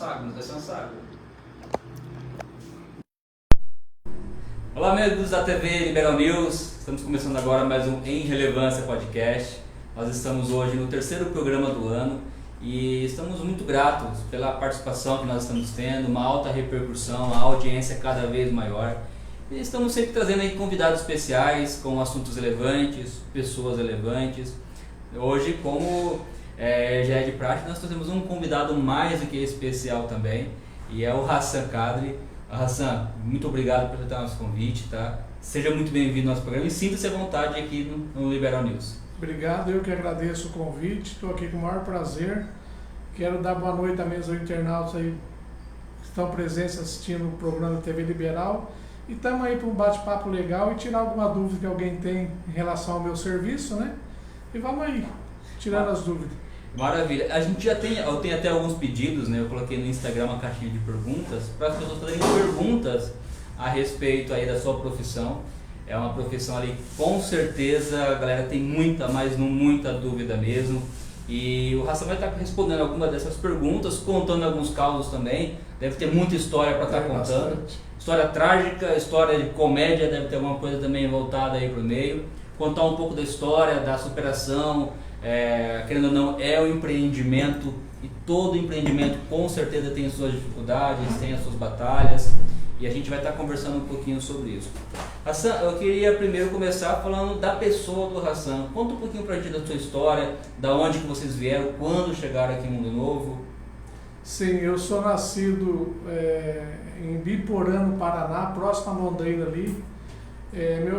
saga, mas vai ser uma saga. Olá, amigos da TV Liberal News. Estamos começando agora mais um Em Relevância Podcast. Nós estamos hoje no terceiro programa do ano e estamos muito gratos pela participação que nós estamos tendo, uma alta repercussão, a audiência cada vez maior. E estamos sempre trazendo aí convidados especiais com assuntos relevantes, pessoas relevantes. Hoje, como já é de praxe, nós trazemos um convidado mais do que especial também, e é o Hassan Kadri. Hassan, muito obrigado por aceitar nosso convite, tá? Seja muito bem-vindo ao nosso programa e sinta-se à vontade aqui no Liberal News. Obrigado, eu que agradeço o convite, estou aqui com o maior prazer. Quero dar boa noite também aos internautas aí que estão presentes assistindo o programa da TV Liberal. E estamos aí para um bate-papo legal e tirar alguma dúvida que alguém tem em relação ao meu serviço, né? E vamos aí, tirando as dúvidas. Maravilha. A gente já tem, eu tenho até alguns pedidos, né? Eu coloquei no Instagram uma caixinha de perguntas para as pessoas fazerem perguntas a respeito aí da sua profissão. É uma profissão ali, com certeza a galera tem muita dúvida mesmo. E o Hassan vai estar respondendo algumas dessas perguntas, contando alguns causos também. Deve ter muita história para estar contando. Bastante. História trágica, história de comédia, deve ter alguma coisa também voltada aí para o meio. Contar um pouco da história, da superação, querendo ou não, é o empreendimento, e todo empreendimento com certeza tem as suas dificuldades, tem as suas batalhas, e a gente vai estar conversando um pouquinho sobre isso. Hassan, eu queria primeiro começar falando da pessoa do Hassan. Conta um pouquinho pra gente da sua história, da onde que vocês vieram, quando chegaram aqui em Mundo Novo. Sim, eu sou nascido em Biporã, no Paraná, próximo a Londrina ali.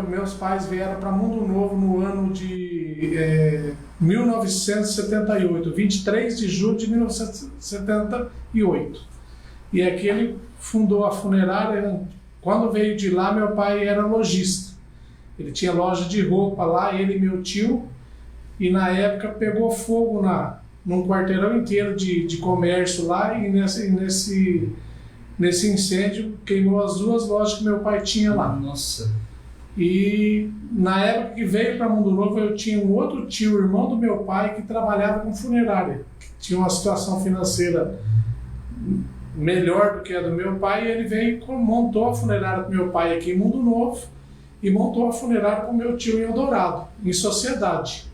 Meus pais vieram para Mundo Novo no ano de 1978, 23 de julho de 1978. E aqui ele fundou a funerária. Quando veio de lá, meu pai era lojista. Ele tinha loja de roupa lá, ele e meu tio. E na época pegou fogo num quarteirão inteiro de comércio lá, e nesse incêndio queimou as duas lojas que meu pai tinha lá. Nossa! E na época que veio para Mundo Novo, eu tinha um outro tio, irmão do meu pai, que trabalhava com funerária, que tinha uma situação financeira melhor do que a do meu pai, e ele veio e montou a funerária com meu pai aqui em Mundo Novo e montou a funerária com meu tio em Eldorado, em sociedade.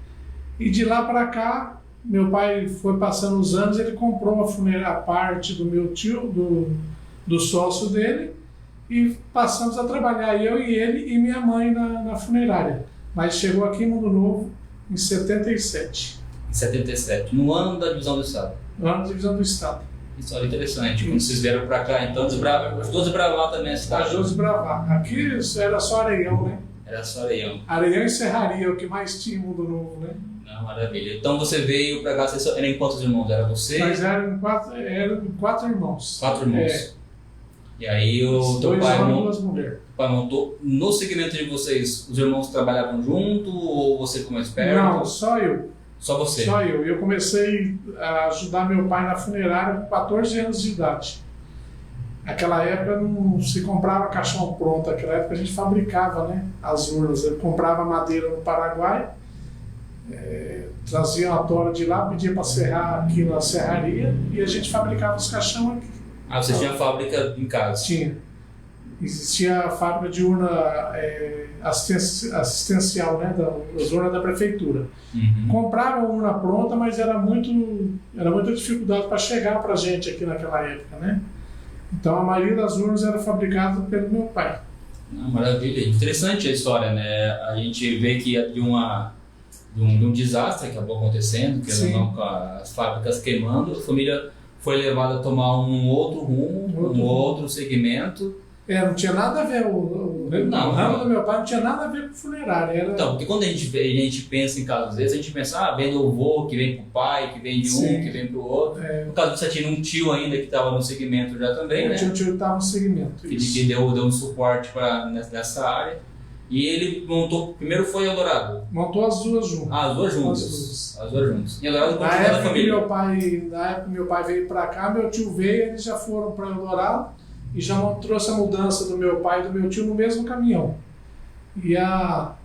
E de lá para cá, meu pai foi passando os anos, ele comprou a parte do meu tio, do sócio dele, e passamos a trabalhar, eu e ele e minha mãe na funerária. Mas chegou aqui em Mundo Novo em 77. Em 77, no ano da divisão do Estado. No ano da divisão do Estado. História interessante. Quando vocês vieram para cá, então, ajudou a desbravar também a cidade. Ajudou a desbravar. Aqui era só Areião, né? Era só Areião. Areião e Serraria, o que mais tinha em Mundo Novo, né? Não, maravilha. Então você veio para cá, eram em quantos irmãos? Era você? Nós éramos quatro irmãos. 4 irmãos. E aí o teu pai montou. No segmento de vocês, os irmãos trabalhavam junto ou você como expert? Não, só eu. Só você? Só eu. Eu comecei a ajudar meu pai na funerária com 14 anos de idade. Naquela época não se comprava caixão pronto, naquela época a gente fabricava, né, as urnas. Eu comprava madeira no Paraguai, trazia uma tora de lá, pedia para serrar aqui na serraria e a gente fabricava os caixão aqui. Ah, você tinha fábrica em casa? Tinha. Existia a fábrica de urna assistencial, né, das urnas da prefeitura. Uhum. Comprava urna pronta, mas era muita dificuldade para chegar para a gente aqui naquela época, né? Então a maioria das urnas era fabricada pelo meu pai. Ah, maravilha. Interessante a história, né? A gente vê que de um desastre que acabou acontecendo, que não, com as fábricas queimando, a família foi levada a tomar um outro rumo, outro segmento. Não tinha nada a ver, o ramo do meu pai não tinha nada a ver com funerária. Então, porque quando a gente pensa em casos, às vezes a gente pensa, vem do avô, que vem pro pai, que vem de um, que vem pro outro. No caso, você tinha um tio ainda que estava no segmento já também, né? Eu tinha um tio que estava no segmento. Que deu um suporte nessa área. E ele montou, primeiro foi Eldorado. Montou as duas juntas. Ah, as duas juntas. As duas juntas. E Eldorado na época que meu pai veio para cá, meu tio veio, eles já foram para Eldorado e já trouxe a mudança do meu pai e do meu tio no mesmo caminhão. E a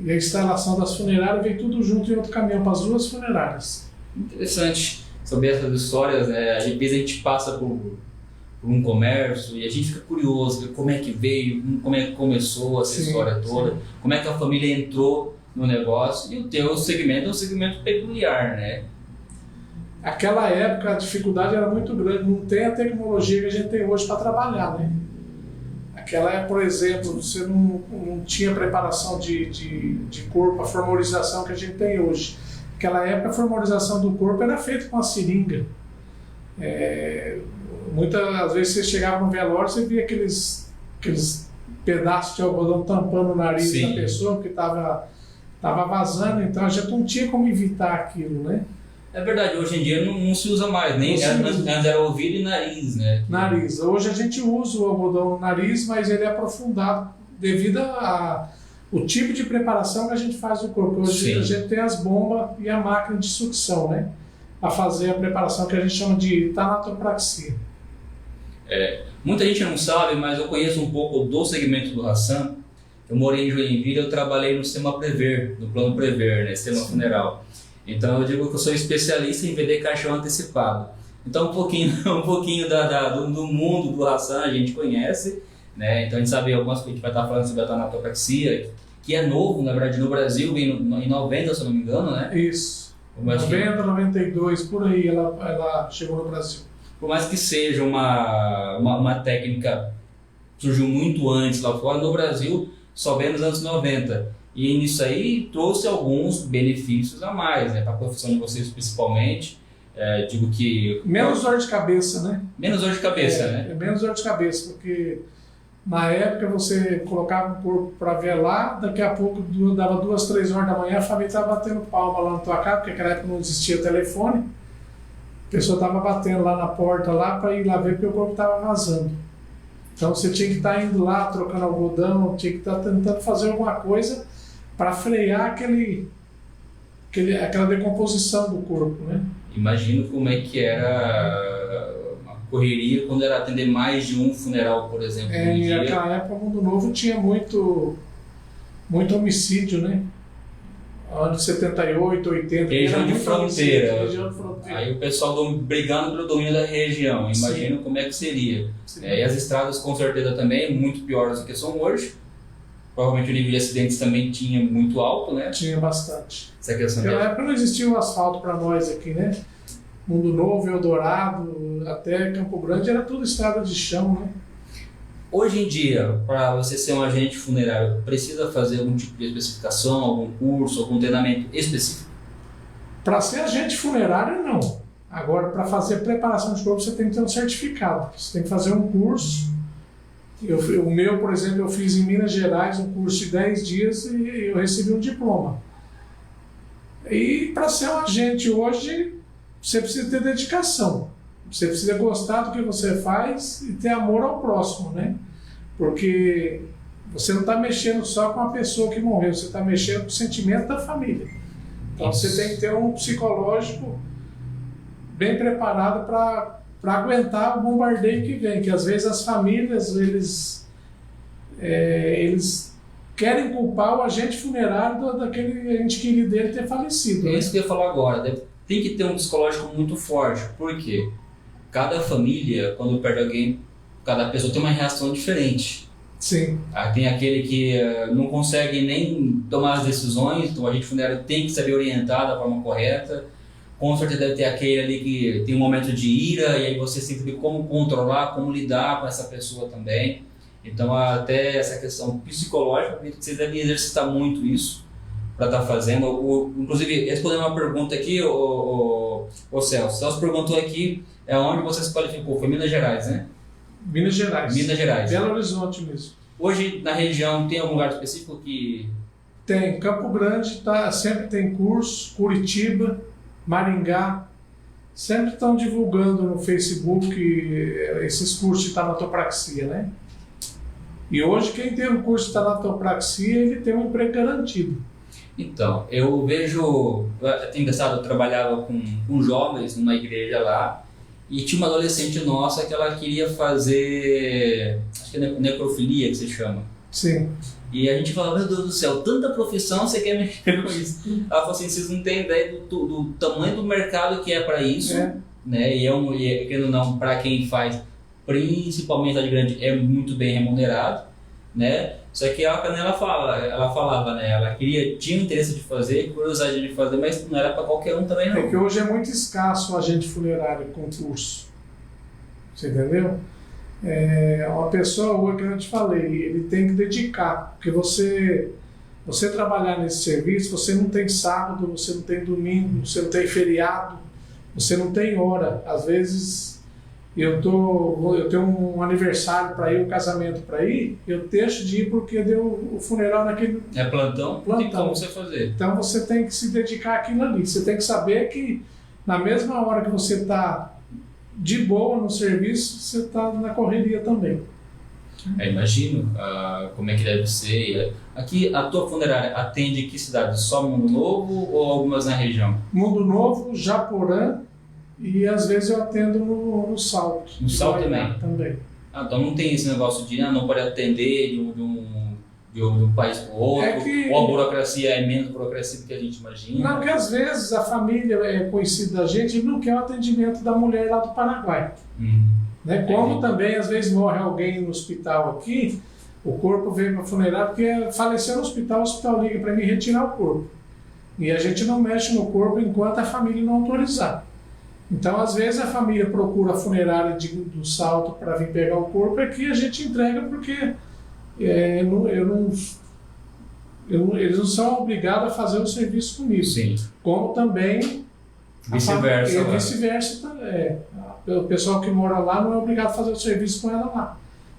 instalação das funerárias veio tudo junto em outro caminhão para as duas funerárias. Interessante. sobre essas histórias, né? Às vezes a gente passa por um comércio e a gente fica curioso, ver como é que veio, como é que começou essa história toda, como é que a família entrou no negócio, e o teu segmento é um segmento peculiar, né? Aquela época a dificuldade era muito grande, não tem a tecnologia que a gente tem hoje para trabalhar, né? Aquela época, por exemplo, você não tinha preparação de corpo, a formalização que a gente tem hoje. Naquela época a formalização do corpo era feita com a seringa. Muitas vezes você chegava no velório, você via aqueles pedaços de algodão tampando o nariz da pessoa, porque estava vazando, então a gente não tinha como evitar aquilo, né? É verdade, hoje em dia não se usa mais, nem antes era ouvido e nariz, né? Nariz. Hoje a gente usa o algodão no nariz, mas ele é aprofundado devido ao tipo de preparação que a gente faz do corpo. Hoje a gente tem as bombas e a máquina de sucção, né? A fazer a preparação que a gente chama de tanatopraxia. Muita gente não sabe, mas eu conheço um pouco do segmento do Hassan. Eu morei em Joinville, eu trabalhei no Sistema Prever, no Plano Prever, né? Sistema funeral. Então eu digo que eu sou especialista em vender caixão antecipado. Então um pouquinho do mundo do Hassan a gente conhece, né? Então a gente sabe algumas coisas, a gente vai estar falando sobre a tanatopraxia, que é novo, na verdade, no Brasil, vem em 90, se eu não me engano, né? Isso. 90, 92, por aí ela chegou no Brasil. Por mais que seja uma técnica que surgiu muito antes lá fora, no Brasil só veio nos anos 90. E nisso aí trouxe alguns benefícios a mais, né? Para a profissão de vocês principalmente. Digo que... Menos dor de cabeça, né? Menos dor de cabeça, né? Menos dor de cabeça, porque na época você colocava o corpo para velar, daqui a pouco dava 2, 3 horas da manhã, a família estava batendo palma lá na tua casa, porque naquela época não existia telefone. A pessoa estava batendo lá na porta lá para ir lá ver porque o corpo estava vazando. Então você tinha que estar indo lá, trocando algodão, tinha que estar tentando fazer alguma coisa para frear aquela decomposição do corpo, né? Imagino como é que era a correria quando era atender mais de um funeral, por exemplo. Naquela época, o Mundo Novo tinha muito homicídio, né? Anos 78, 80. Região de fronteira. Região de fronteira. Aí o pessoal brigando pelo domínio da região. Imagino como é que seria. E as estradas, com certeza, também muito piores do que são hoje. Provavelmente o nível de acidentes também tinha muito alto, né? Tinha bastante. Essa questão naquela época não existia o asfalto para nós aqui, né? Mundo Novo, Eldorado, até Campo Grande era tudo estrada de chão, né? Hoje em dia, para você ser um agente funerário, precisa fazer algum tipo de especificação, algum curso, algum treinamento específico? Para ser agente funerário, não. Agora, para fazer preparação de corpo, você tem que ter um certificado. Você tem que fazer um curso. O meu, por exemplo, eu fiz em Minas Gerais um curso de 10 dias e eu recebi um diploma. E para ser um agente hoje, você precisa ter dedicação. Você precisa gostar do que você faz e ter amor ao próximo, né? Porque você não está mexendo só com a pessoa que morreu, você está mexendo com o sentimento da família. Então você tem que ter um psicológico bem preparado para aguentar o bombardeio que vem, que às vezes as famílias, eles querem culpar o agente funerário daquele ente querido dele ter falecido. É isso que eu ia falar agora, tem que ter um psicológico muito forte, por quê? Cada família, quando perde alguém, cada pessoa tem uma reação diferente. Sim. Tem aquele que não consegue nem tomar as decisões, então o agente funerário tem que saber orientar da forma correta. Com certeza deve ter aquele ali que tem um momento de ira e aí você sempre como controlar, como lidar com essa pessoa também. Então até essa questão psicológica, vocês devem exercitar muito isso para estar fazendo. Inclusive, respondendo uma pergunta aqui, o Celso. Celso perguntou aqui onde você se qualificou, foi Minas Gerais, né? Minas Gerais. Minas Gerais. Belo Horizonte mesmo. Hoje na região tem algum lugar específico que... Tem, Campo Grande sempre tem curso, Curitiba, Maringá, sempre estão divulgando no Facebook esses cursos de tanatopraxia, né? E hoje quem tem um curso de tanatopraxia, ele tem um emprego garantido. Então, eu vejo, é engraçado, eu trabalhava com jovens numa igreja lá e tinha uma adolescente nossa que ela queria fazer, acho que é necrofilia que se chama. Sim. E a gente falava, meu Deus do céu, tanta profissão, você quer mexer com isso? Ela falou assim, vocês não têm ideia do tamanho do mercado que é para isso, né? E querendo ou não, para quem faz, principalmente a de grande, é muito bem remunerado, né? Só que a Canela ela falava, né? Ela tinha interesse de fazer, curiosidade de fazer, mas não era para qualquer um também, não. É que hoje é muito escasso o agente funerário com curso. Você entendeu? Uma pessoa, hoje que eu te falei, ele tem que dedicar, porque você trabalhar nesse serviço, você não tem sábado, você não tem domingo, você não tem feriado, você não tem hora. Às vezes eu tenho um aniversário para ir, um casamento para ir, eu deixo de ir porque deu o funeral naquele... É plantão? Não tem como você fazer. Então você tem que se dedicar àquilo ali. Você tem que saber que na mesma hora que você está de boa no serviço, você está na correria também. Imagino como é que deve ser. Aqui, a tua funerária atende que cidade? Só Mundo Novo ou algumas na região? Mundo Novo, Japorã e às vezes eu atendo no Salto. No Salto também? Então não tem esse negócio de não pode atender de um país para o outro, ou a burocracia é menos burocracia do que a gente imagina. Não, porque às vezes a família é conhecida da gente e não quer o atendimento da mulher lá do Paraguai. Né? Como também às vezes morre alguém no hospital aqui, o corpo vem para funerária porque faleceu no hospital, o hospital liga para mim retirar o corpo. E a gente não mexe no corpo enquanto a família não autorizar. Então às vezes a família procura a funerária do Salto para vir pegar o corpo, aqui a gente entrega porque eles não são obrigados a fazer o serviço comigo. Sim. Como também vice-versa. O pessoal que mora lá não é obrigado a fazer o serviço com ela lá.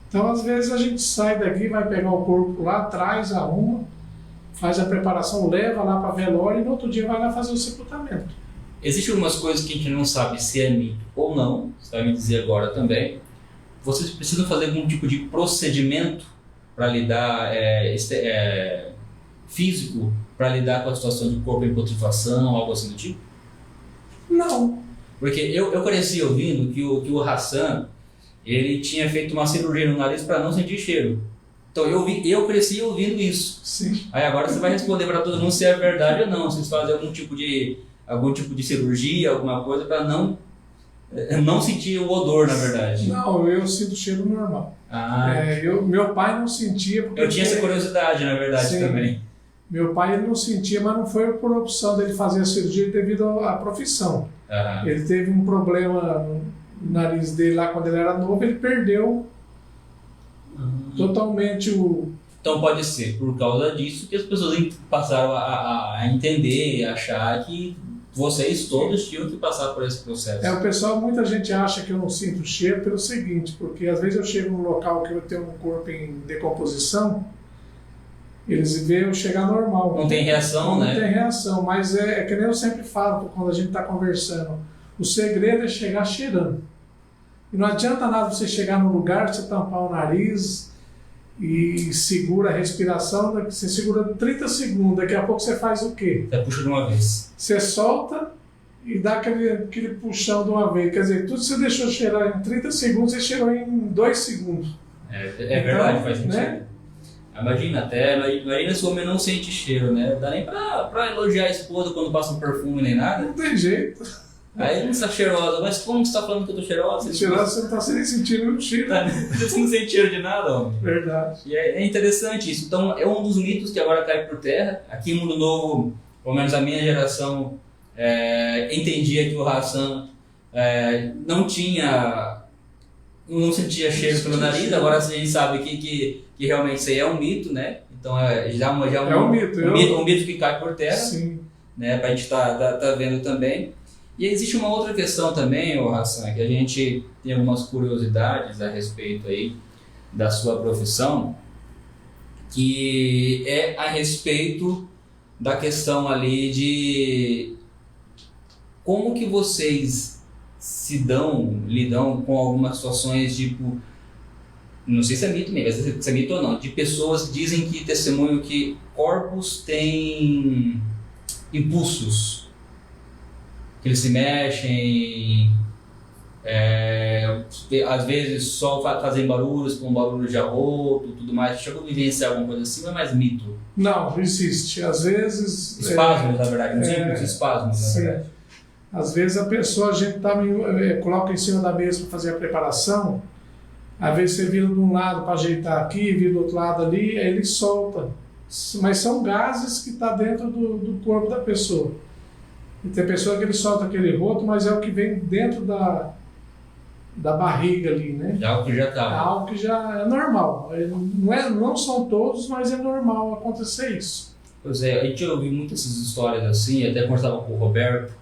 Então, às vezes, a gente sai daqui, vai pegar o corpo lá, traz, arruma, faz a preparação, leva lá para a velória e no outro dia vai lá fazer o sepultamento. Existem algumas coisas que a gente não sabe se é mito ou não, você vai me dizer agora também. Vocês precisam fazer algum tipo de procedimento para lidar físico, para lidar com a situação de corpo em putrefação, algo assim do tipo? Não. Porque eu cresci ouvindo que o Hassan, ele tinha feito uma cirurgia no nariz para não sentir cheiro. Então eu cresci ouvindo isso. Sim. Aí agora você vai responder para todo mundo se é verdade ou não. Vocês fazem algum tipo de cirurgia, alguma coisa para não sentir o odor, na verdade? Não, eu sinto cheiro normal. Meu pai não sentia. Porque eu tinha essa curiosidade, na verdade, sim, também. Meu pai ele não sentia, mas não foi por opção dele fazer a cirurgia devido à profissão. Ele teve um problema no nariz dele lá quando ele era novo, ele perdeu totalmente o... Então pode ser por causa disso que as pessoas passaram a entender, a achar que vocês todos tinham que passar por esse processo. Muita gente acha que eu não sinto cheiro pelo seguinte, porque às vezes eu chego num local que eu tenho um corpo em decomposição, eles veem eu chegar normal. Não tem reação, né? Não tem reação, mas é que nem eu sempre falo quando a gente está conversando. O segredo é chegar cheirando. E não adianta nada você chegar no lugar, você tampar o nariz e segura a respiração, você segura 30 segundos, daqui a pouco você faz o quê? Você puxa de uma vez. Você solta e dá aquele puxão de uma vez. Quer dizer, tudo que você deixou cheirar em 30 segundos, você cheirou em 2 segundos. É verdade, faz sentido. Né? Imagina se o homem não sente cheiro, né? Não dá nem pra elogiar a esposa quando passa um perfume nem nada. Não tem jeito. Aí não está cheirosa, mas como você está falando que eu tô cheirosa? Cheirosa, você não está nem sentindo o cheiro. Você não sente cheiro de nada, homem. Verdade. E é interessante isso. Então é um dos mitos que agora cai por terra. Aqui em Mundo Novo, pelo menos a minha geração, entendia que o Hassan não sentia cheiro pelo nariz. Agora a gente sabe que realmente isso aí é um mito, né? Então já um mito que cai por terra. Sim. Né? Pra gente tá vendo também. E existe uma outra questão também, Hassan, que a gente tem algumas curiosidades a respeito aí da sua profissão, que é a respeito da questão ali de como que vocês lidam com algumas situações tipo, não sei se é mito mesmo, se é mito ou não, de pessoas que dizem que testemunham que corpos têm impulsos, que eles se mexem, às vezes só fazem barulhos com barulho de arroto e tudo mais. Chegou a vivenciar alguma coisa assim ou é mais mito? Não, existe. Às vezes... Espasmos, na verdade, não simples espasmos, na sim. verdade. Às vezes a pessoa, a gente coloca em cima da mesa para fazer a preparação, às vezes você vira de um lado para ajeitar aqui, vira do outro lado ali, aí ele solta. Mas são gases que estão dentro do corpo da pessoa. E tem pessoa que ele solta aquele roto, mas é o que vem dentro da barriga ali, né? É algo que já está. É algo que já é normal. Não são todos, mas é normal acontecer isso. Pois é, a gente ouviu muitas essas histórias assim, até conversava com o Roberto.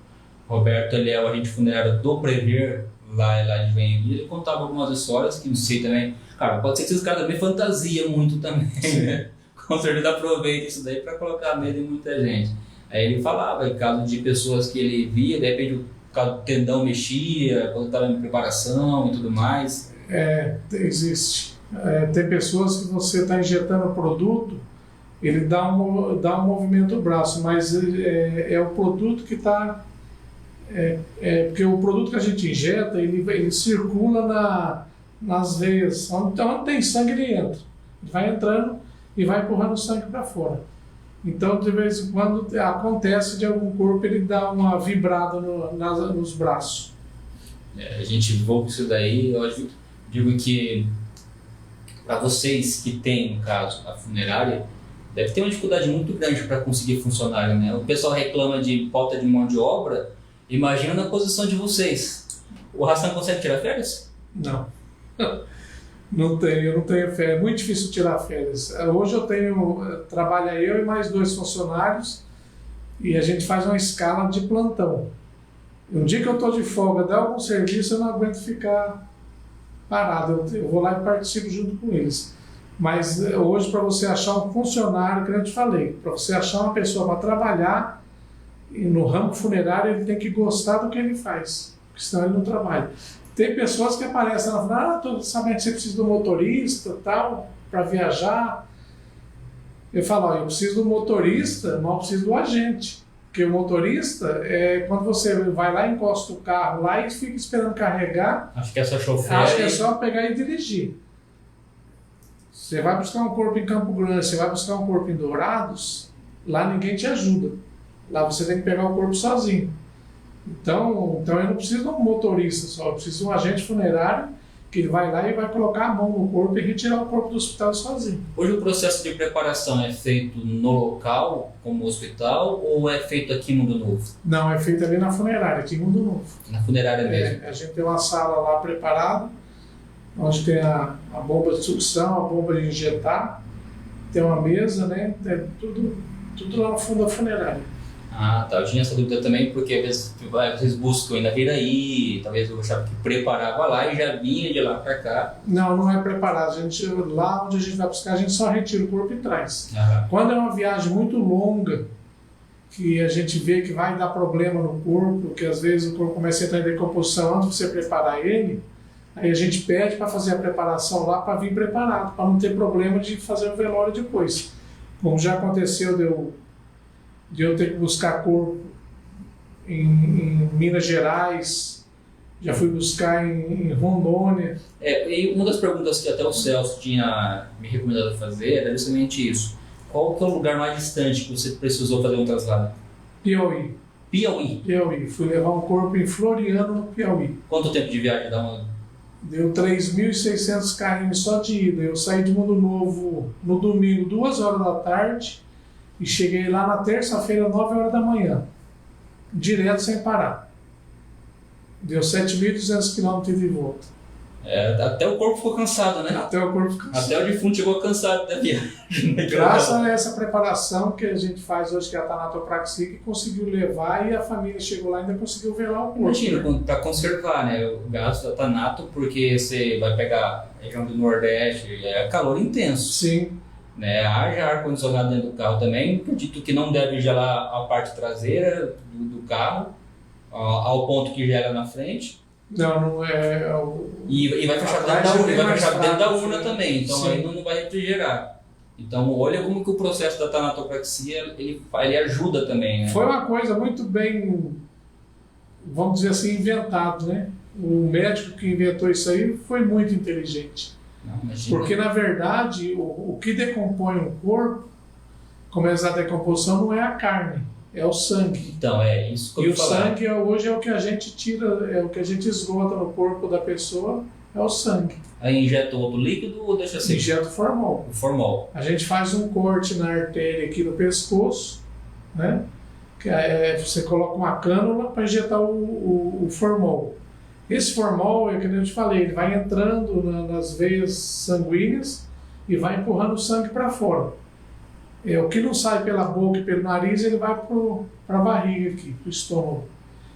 Roberto, ele é o agente funerário do Prever, lá de Joinville. Ele contava algumas histórias que não sei também. Cara, pode ser que esses caras também fantasiam muito também, né? Com certeza aproveita isso daí para colocar medo em muita gente. Aí ele falava, em caso de pessoas que ele via, de repente o tendão mexia, quando estava em preparação e tudo mais. Existe. Tem pessoas que você está injetando o produto, ele dá um movimento do braço, mas é o produto que está... porque o produto que a gente injeta, ele circula nas veias. Onde tem sangue, ele entra. Ele vai entrando e vai empurrando o sangue para fora. Então, de vez em quando, acontece de algum corpo, ele dá uma vibrada nos braços. A gente voa com isso daí. Eu digo que, para vocês que têm, no caso, a funerária, deve ter uma dificuldade muito grande para conseguir funcionário, né? O pessoal reclama de falta de mão de obra. Imagina na posição de vocês. O Hassan consegue tirar férias? Não. Eu não tenho férias. É muito difícil tirar férias. Hoje trabalha eu e mais 2 funcionários e a gente faz uma escala de plantão. Um dia que eu estou de folga, der algum serviço, eu não aguento ficar parado. Eu vou lá e participo junto com eles. Mas hoje, para você achar um funcionário, que eu te falei, para você achar uma pessoa para trabalhar e no ramo funerário, ele tem que gostar do que ele faz, porque senão ele não trabalha. Tem pessoas que aparecem lá e falam, estou sabendo que você precisa do motorista tal, para viajar. Eu falo, eu preciso do motorista, mas eu preciso do agente. Porque o motorista é quando você vai lá, encosta o carro lá e fica esperando carregar. Acho que é só chofer. Acho que é só pegar e dirigir. Você vai buscar um corpo em Campo Grande, você vai buscar um corpo em Dourados, lá ninguém te ajuda. Lá você tem que pegar o corpo sozinho. Então eu não preciso de um motorista só, eu preciso de um agente funerário que ele vai lá e vai colocar a mão no corpo e retirar o corpo do hospital sozinho. Hoje o processo de preparação é feito no local, como hospital, ou é feito aqui em Mundo Novo? Não, é feito ali na funerária, aqui em Mundo Novo. Na funerária mesmo? A gente tem uma sala lá preparada, onde tem a bomba de sucção, a bomba de injetar, tem uma mesa, né? É tudo lá no fundo da funerária. Ah, tá. Eu tinha essa dúvida também, porque às vezes vocês buscam ainda vir aí, talvez eu achava que preparava lá e já vinha de lá para cá. Não é preparado. Lá onde a gente vai buscar, a gente só retira o corpo e traz. Aham. Quando é uma viagem muito longa, que a gente vê que vai dar problema no corpo, que às vezes o corpo começa a entrar em decomposição antes de você preparar ele, aí a gente pede para fazer a preparação lá para vir preparado, para não ter problema de fazer o velório depois. Como já aconteceu de eu ter que buscar corpo em Minas Gerais, já fui buscar em Rondônia. E uma das perguntas que até o Celso tinha me recomendado fazer era justamente isso. Qual que é o lugar mais distante que você precisou fazer um traslado? Piauí. Piauí? Fui levar um corpo em Floriano, no Piauí. Quanto tempo de viagem dá uma... Deu 3.600 km só de ida. Eu saí de Mundo Novo no domingo, 2 horas da tarde, e cheguei lá na terça-feira, 9 horas da manhã. Direto, sem parar. Deu 7.200 km de volta. Até o corpo ficou cansado, né? Até o corpo cansado. Até o defunto chegou cansado da viagem. Graças a essa preparação que a gente faz hoje, que é a tanatopraxia, que conseguiu levar e a família chegou lá e ainda conseguiu velar o corpo. Imagina, para conservar, né, o gasto da tanato, porque você vai pegar a região do Nordeste, é calor intenso. Sim. Né, haja ar-condicionado dentro do carro também, acredito que não deve gelar a parte traseira do carro, ao ponto que gela na frente. Não é... E vai fechar dentro da urna também, então Sim. aí não vai refrigerar. Então olha como que o processo da tanatopraxia ele ajuda também, né? Foi uma coisa muito bem, vamos dizer assim, inventado, né? O médico que inventou isso aí foi muito inteligente. Não, imagina. Porque, na verdade, o que decompõe um corpo, começa a decomposição, não é a carne, é o sangue. Então, é isso que eu E ia o falar. sangue hoje é o que a gente tira, é o que a gente esgota no corpo da pessoa, é o sangue. Aí injeta outro líquido ou deixa assim? Injeta o formol. O formol. A gente faz um corte na artéria aqui no pescoço, né? Você coloca uma cânula para injetar o formol. Esse formol, é que eu te falei, ele vai entrando nas veias sanguíneas e vai empurrando o sangue para fora. O que não sai pela boca e pelo nariz, ele vai para a barriga aqui, para o estômago.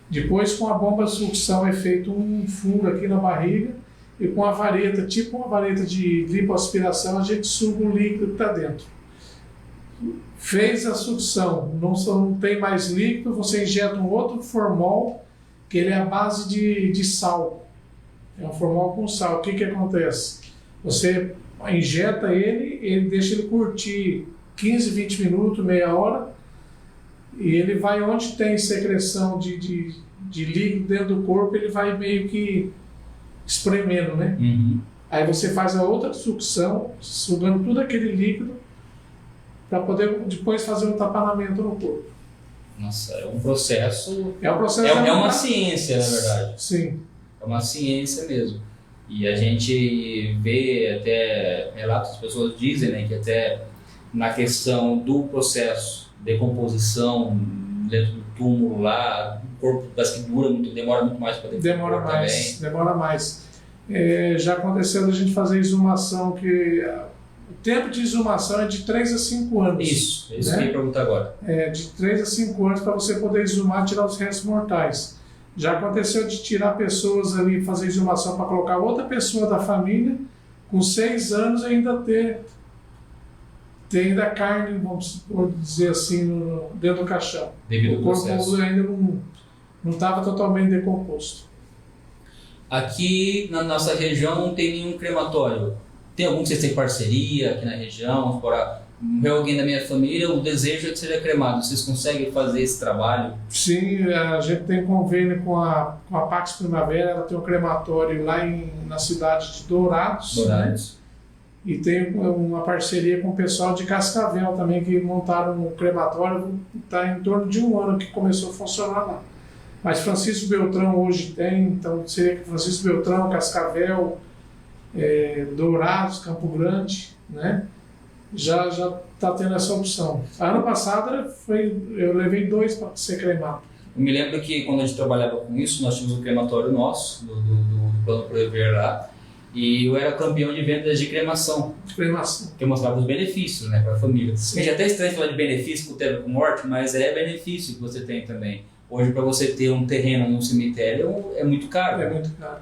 Depois, com a bomba de sucção, é feito um furo aqui na barriga e com a vareta, tipo uma vareta de lipoaspiração, a gente suga o líquido que está dentro. Fez a sucção, não tem mais líquido, você injeta um outro formol, que ele é a base de sal. É um formol com sal. O que acontece? Você injeta ele deixa ele curtir 15, 20 minutos, meia hora, e ele vai onde tem secreção de líquido dentro do corpo, ele vai meio que espremendo, né? Uhum. Aí você faz a outra sucção, sugando tudo aquele líquido, para poder depois fazer um tapanamento no corpo. Nossa, é um processo. É um processo. É uma ciência, na verdade. Sim. É uma ciência mesmo. E a gente vê até relatos, as pessoas dizem, né, que até na questão do processo de decomposição dentro do túmulo lá, o corpo parece que demora muito mais para Demora mais. Já aconteceu da gente fazer exumação que o tempo de exumação é de 3 a 5 anos. Isso que eu né? ia perguntar agora. De 3 a 5 anos para você poder exumar e tirar os restos mortais. Já aconteceu de tirar pessoas ali, fazer exumação para colocar outra pessoa da família, com 6 anos ainda ter ainda carne, vamos dizer assim, dentro do caixão. Devido ao o corpo processo. ainda não estava totalmente decomposto. Aqui na nossa região não tem nenhum crematório. Tem algum que vocês têm parceria aqui na região? Morreu alguém da minha família, o desejo é que seja cremado. Vocês conseguem fazer esse trabalho? Sim, a gente tem convênio com a Pax Primavera, ela tem um crematório lá na cidade de Dourados. Né? E tem uma parceria com o pessoal de Cascavel também, que montaram um crematório, está em torno de 1 ano que começou a funcionar lá. Mas Francisco Beltrão hoje tem, então seria Francisco Beltrão, Cascavel, Dourados, Campo Grande, né? Já está tendo essa opção. Ano passado eu levei 2 para ser cremado. Eu me lembro que quando a gente trabalhava com isso, nós tínhamos um crematório nosso, do Plano Prover lá, e eu era campeão de vendas de cremação. Que eu mostrava os benefícios, né, para a família. É até estranho falar de benefício com terra com morte, mas é benefício que você tem também. Hoje, para você ter um terreno num cemitério, é muito caro. É muito caro.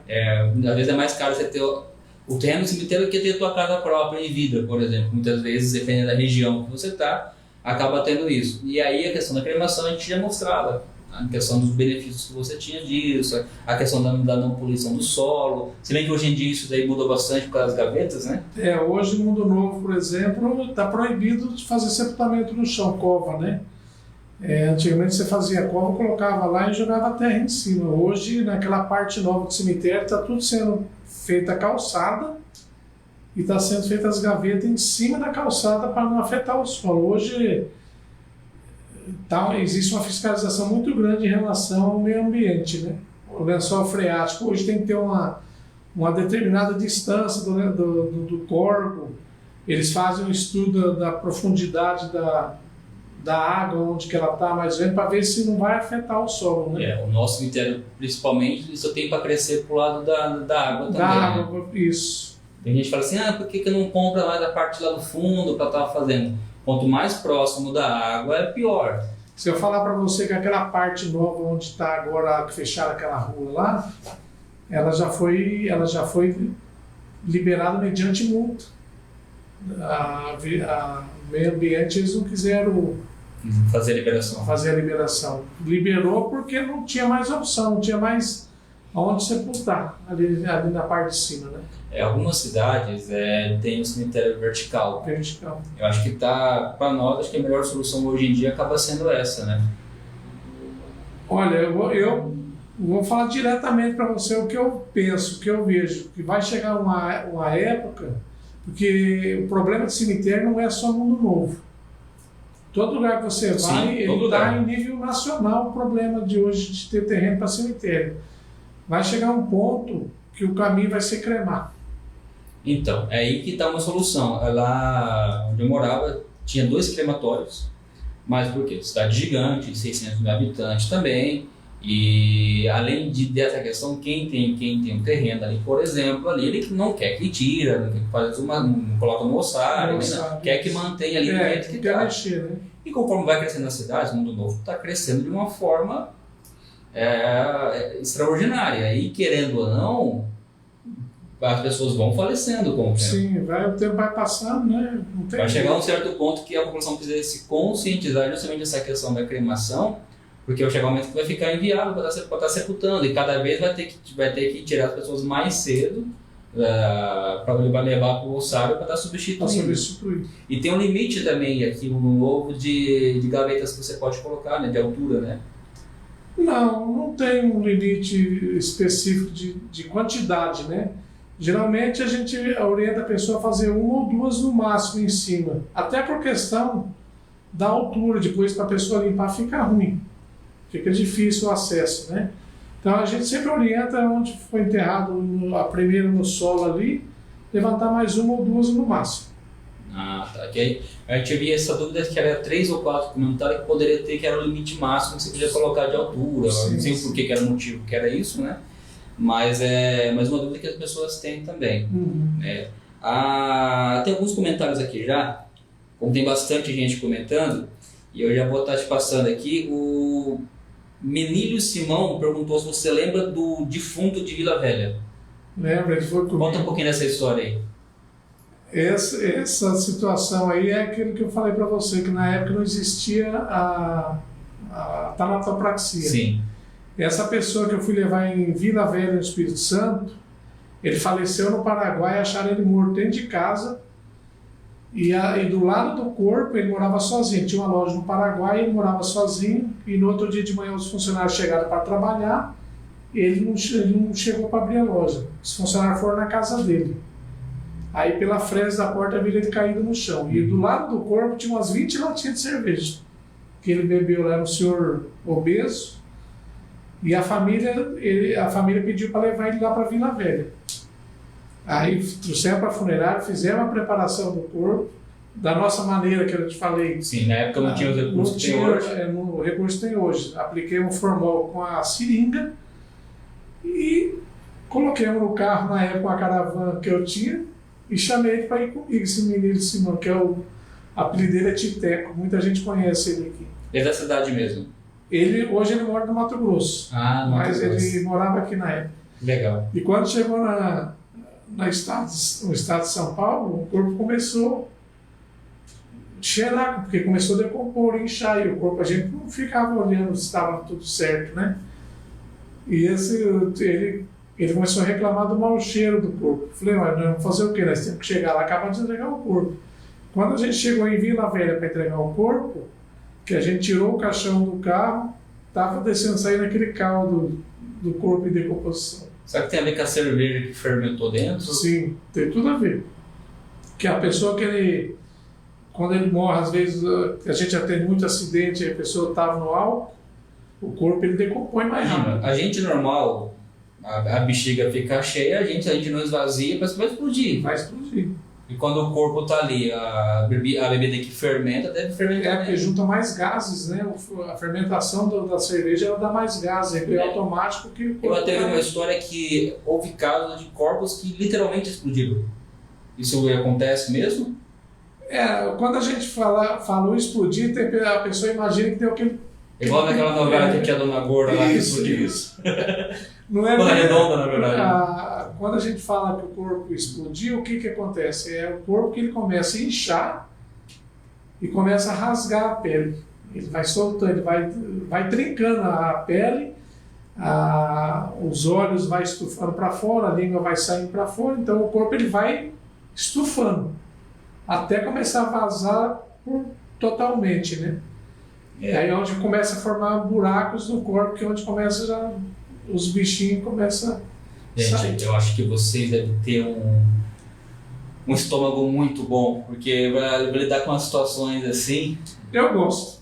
Às vezes é mais caro você ter o terreno no cemitério que ter a tua casa própria em vida, por exemplo. Muitas vezes, dependendo da região que você está, acaba tendo isso. E aí a questão da cremação a gente já mostrava. A questão dos benefícios que você tinha disso, a questão da não poluição do solo. Se bem que hoje em dia isso daí mudou bastante por causa das gavetas, né? Hoje no Mundo Novo, por exemplo, está proibido de fazer sepultamento no chão, cova, né? Antigamente você fazia cova, colocava lá e jogava a terra em cima. Hoje, naquela parte nova do cemitério, está tudo sendo feita calçada e está sendo feita as gavetas em cima da calçada para não afetar o solo. Hoje existe uma fiscalização muito grande em relação ao meio ambiente, né? O lençol freático hoje tem que ter uma determinada distância do corpo. Eles fazem um estudo da profundidade da água, onde que ela está mais ou menos, para ver se não vai afetar o solo, né? O nosso cemitério, principalmente, só tem para crescer pro lado da água também. Da água, né? Isso. Tem gente que fala assim, por que não compra mais a parte lá do fundo para estar fazendo? Quanto mais próximo da água, é pior. Se eu falar para você que aquela parte nova onde está agora, que fecharam aquela rua lá, ela já foi liberada mediante multa. O meio ambiente, eles não quiseram fazer a liberação. Liberou porque não tinha mais opção, não tinha mais aonde sepultar, ali na parte de cima, né? Algumas cidades têm um cemitério vertical. Eu acho que para nós, acho que a melhor solução hoje em dia acaba sendo essa, né? Olha, eu Vou falar diretamente para você o que eu penso, o que eu vejo, que vai chegar uma época, porque o problema de cemitério não é só Mundo Novo. Todo lugar que você vai, ele está em nível nacional o problema de hoje de ter terreno para cemitério. Vai chegar um ponto que o caminho vai ser cremar. Então, é aí que está uma solução. Lá onde eu morava, tinha 2 crematórios, mas por quê? Cidade gigante, 600 mil habitantes também, e além dessa questão, quem tem um terreno ali, por exemplo, ali, ele não quer que tira, não quer que faz não coloca no ossário, quer que mantenha ali do jeito que está. Né? E conforme vai crescendo na cidade, o Mundo Novo está crescendo de uma forma extraordinária, e querendo ou não, as pessoas vão falecendo com o tempo. Sim, o tempo vai passando, né? Vai chegar um certo ponto que a população precisa se conscientizar justamente dessa questão da cremação, porque vai chegar um momento que vai ficar inviável para estar sepultando, e cada vez vai ter que tirar as pessoas mais cedo para levar para o ossário para estar substituindo. E tem um limite também aqui no Novo de gavetas que você pode colocar, né, de altura, né? Não tem um limite específico de quantidade, né? Geralmente a gente orienta a pessoa a fazer 1 ou 2 no máximo em cima, até por questão da altura, depois para a pessoa limpar fica ruim, fica difícil o acesso, né? Então a gente sempre orienta onde foi enterrado a primeira no solo ali, levantar mais 1 ou 2 no máximo. Ah, tá. Que a gente havia essa dúvida que era 3 ou 4 comentários que poderia ter, que era o limite máximo que você podia colocar de altura. Sim, não sei por que era o motivo que era isso, né? Mas é uma dúvida que as pessoas têm também. Tem alguns comentários aqui já, como tem bastante gente comentando, e eu já vou estar te passando aqui. O Menílio Simão perguntou se você lembra do defunto de Vila Velha. Lembra, ele foi comigo. Conta um pouquinho dessa história aí. Essa situação aí é aquilo que eu falei para você, que na época não existia a tanatopraxia. Sim. Essa pessoa que eu fui levar em Vila Velha, no Espírito Santo, ele faleceu no Paraguai, acharam ele morto dentro de casa, e do lado do corpo ele morava sozinho. Tinha uma loja no Paraguai, ele morava sozinho, e no outro dia de manhã os funcionários chegaram para trabalhar, e ele não chegou para abrir a loja. Os funcionários foram na casa dele. Aí pela frente da porta viram ele caído no chão. E do lado do corpo tinha umas 20 latinhas de cerveja, que ele bebeu lá, era um senhor obeso, e a família pediu para levar ele lá para Vila Velha. Aí trouxeram para a funerária, fizeram a preparação do corpo, da nossa maneira que eu te falei. Sim, na época não tinha os recursos que tem hoje. O recurso tem hoje. Apliquei um formol com a seringa e coloquei no carro, na época, uma caravana que eu tinha, e chamei ele para ir comigo, esse menino Simão, que o apelido dele é Titeco, muita gente conhece ele aqui. Ele é da cidade mesmo? Hoje ele mora no Mato Grosso, mas ele morava aqui na época. Legal. E quando chegou no estado de São Paulo, o corpo começou a cheirar, porque começou a decompor, inchar, e o corpo, a gente não ficava olhando se estava tudo certo, né? E ele começou a reclamar do mau cheiro do corpo. Falei, nós vamos fazer o quê? Nós temos que chegar lá, acabar de entregar o corpo. Quando a gente chegou em Vila Velha para entregar o corpo, que a gente tirou o caixão do carro, estava saindo aquele caldo do corpo em decomposição. Será que tem a ver com a cerveja que fermentou dentro? Sim, tem tudo a ver. Que a pessoa quando ele morre, às vezes, a gente já tem muito acidente, a pessoa estava no álcool, o corpo ele decompõe mais rápido. A gente normal, a bexiga fica cheia, a gente não esvazia, mas vai explodir. Vai explodir. E quando o corpo está ali, a bebida que fermenta deve fermentar. Porque junta mais gases, né? A fermentação da cerveja ela dá mais gases, é automático que o corpo. Eu até vi uma história que houve casos de corpos que literalmente explodiram. Isso acontece mesmo? Quando a gente falou explodir, a pessoa imagina que tem aquele. Igual naquela novela que tinha a Dona Gorda lá que explodiu. Não é redonda, na verdade. Quando a gente fala que o corpo explodiu, o que acontece? É o corpo que ele começa a inchar e começa a rasgar a pele. Ele vai soltando, ele vai trincando a pele, os olhos vai estufando para fora, a língua vai saindo para fora, então o corpo ele vai estufando até começar a vazar totalmente, né? Aí é onde começa a formar buracos no corpo, que é onde começa já os bichinhos começam a sair. Gente, eu acho que vocês devem ter um estômago muito bom, porque vai lidar com as situações assim. Eu gosto.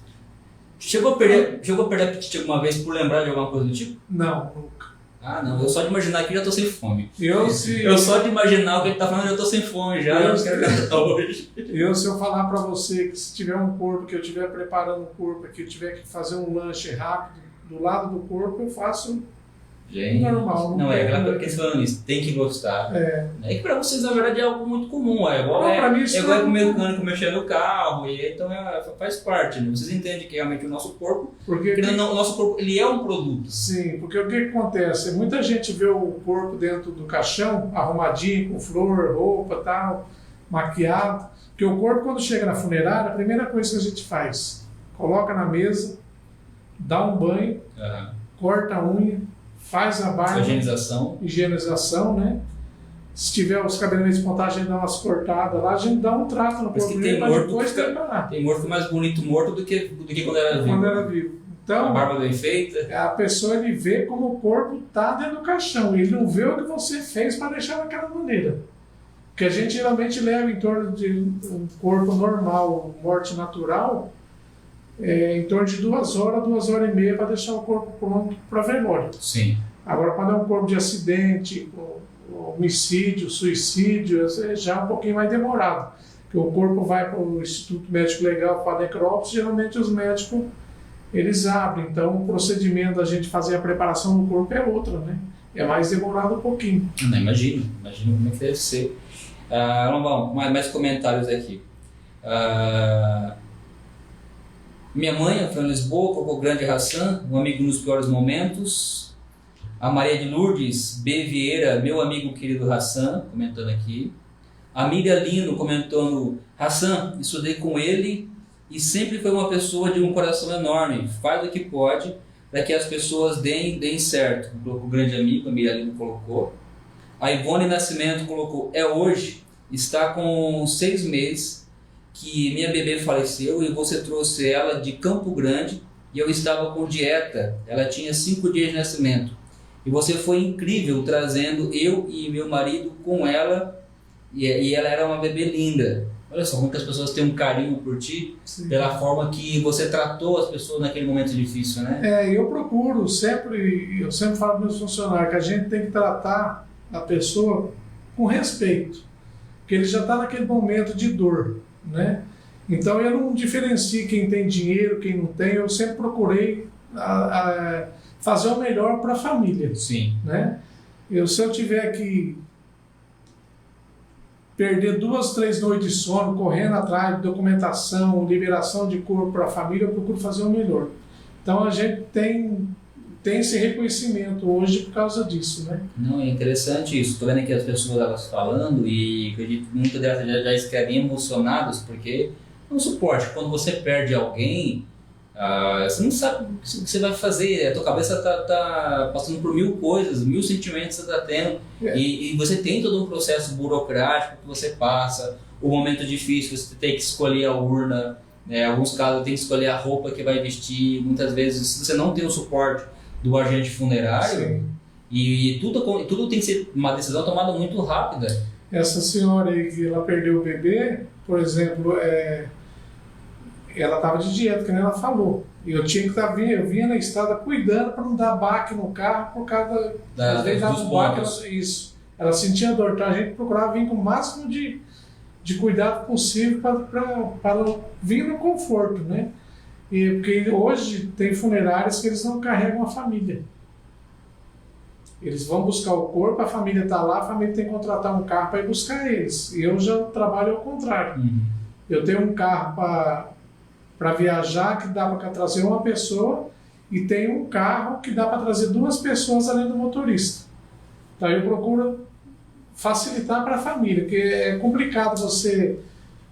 Chegou a perder apetite alguma vez por lembrar de alguma coisa do tipo? Não, nunca. Ah, não. Eu só de imaginar aqui já tô sem fome. Eu só de imaginar o que ele tá falando, eu tô sem fome já. Eu não quero gastar hoje. Se eu falar para você que se tiver um corpo, que eu estiver preparando o corpo, que eu tiver que fazer um lanche rápido do lado do corpo, eu faço. Gente, normal. Não é aquela coisa que eles falam isso, tem que gostar. É que pra vocês, na verdade, é algo muito comum. É igual, pra mim, igual comer mecânico mexer no carro, e então faz parte. Né? Vocês entendem que realmente o nosso corpo, porque o nosso corpo ele é um produto. Sim, porque o que acontece? Muita gente vê o corpo dentro do caixão, arrumadinho, com flor, roupa, tal, maquiado. Porque o corpo, quando chega na funerária, a primeira coisa que a gente faz, coloca na mesa, dá um banho, corta a unha, faz a barba, higienização, né? Se tiver os cabelos espontáneos, a gente dá umas cortadas lá, a gente dá um trato no corpo dele para depois preparar. Tem morto mais bonito morto do que quando era vivo. Quando era vivo. Então, a barba bem feita. A pessoa ele vê como o corpo está dentro do caixão, ele não vê o que você fez para deixar daquela maneira. Porque a gente geralmente leva em torno de um corpo normal, morte natural, em torno de 2 horas, 2 horas e meia para deixar o corpo pronto para velório. Sim. Agora, quando é um corpo de acidente, homicídio, suicídio, já é um pouquinho mais demorado. Porque o corpo vai para o Instituto Médico Legal para a necrópsia, geralmente os médicos eles abrem. Então, o procedimento da gente fazer a preparação do corpo é outra, né? É mais demorado um pouquinho. Não, imagino como é que deve ser. Vamos, mais comentários aqui. Minha mãe foi em Lisboa, colocou o grande Hassan, um amigo nos piores momentos. A Maria de Lourdes B. Vieira, meu amigo querido Hassan, comentando aqui. A Miriam Lino comentando, Hassan, estudei com ele e sempre foi uma pessoa de um coração enorme, faz o que pode para que as pessoas deem certo. Colocou o grande amigo, a Miriam Lino colocou. A Ivone Nascimento colocou, hoje, está com 6 meses, que minha bebê faleceu e você trouxe ela de Campo Grande e eu estava com dieta, ela tinha 5 dias de nascimento e você foi incrível trazendo eu e meu marido com ela e ela era uma bebê linda. Olha só como que as pessoas têm um carinho por ti. Sim. Pela forma que você tratou as pessoas naquele momento difícil, né? Eu procuro eu sempre falo para meus funcionários que a gente tem que tratar a pessoa com respeito, porque ele já está naquele momento de dor, né? Então eu não diferencio quem tem dinheiro, quem não tem. Eu sempre procurei fazer o melhor para a família. Sim. Né? Se eu tiver que perder 2, 3 noites de sono correndo atrás de documentação, liberação de corpo para a família, eu procuro fazer o melhor. Então a gente tem esse reconhecimento hoje por causa disso, né? Não, é interessante isso. Estou vendo aqui as pessoas elas falando e acredito que muitas delas já escrevem emocionadas, porque é um suporte. Quando você perde alguém, você não sabe o que você vai fazer. A tua cabeça está passando por 1000 coisas, 1000 sentimentos que você está tendo. E você tem todo um processo burocrático que você passa, o momento difícil, você tem que escolher a urna, em alguns casos tem que escolher a roupa que vai vestir. Muitas vezes, se você não tem o suporte do agente funerário, e tudo tem que ser uma decisão tomada muito rápida. Essa senhora aí que ela perdeu o bebê, por exemplo, ela estava de dieta, que nem ela falou. E eu tinha que eu vinha na estrada cuidando para não dar baque no carro por causa às vezes dava um baque, isso. Ela sentia dor, então a gente procurava vir com o máximo de cuidado possível para vir no conforto, né? Porque hoje tem funerárias que eles não carregam a família. Eles vão buscar o corpo, a família está lá, a família tem que contratar um carro para ir buscar eles. E eu já trabalho ao contrário. Uhum. Eu tenho um carro para viajar que dá para trazer uma pessoa e tenho um carro que dá para trazer 2 pessoas além do motorista. Então eu procuro facilitar para a família, porque é complicado você...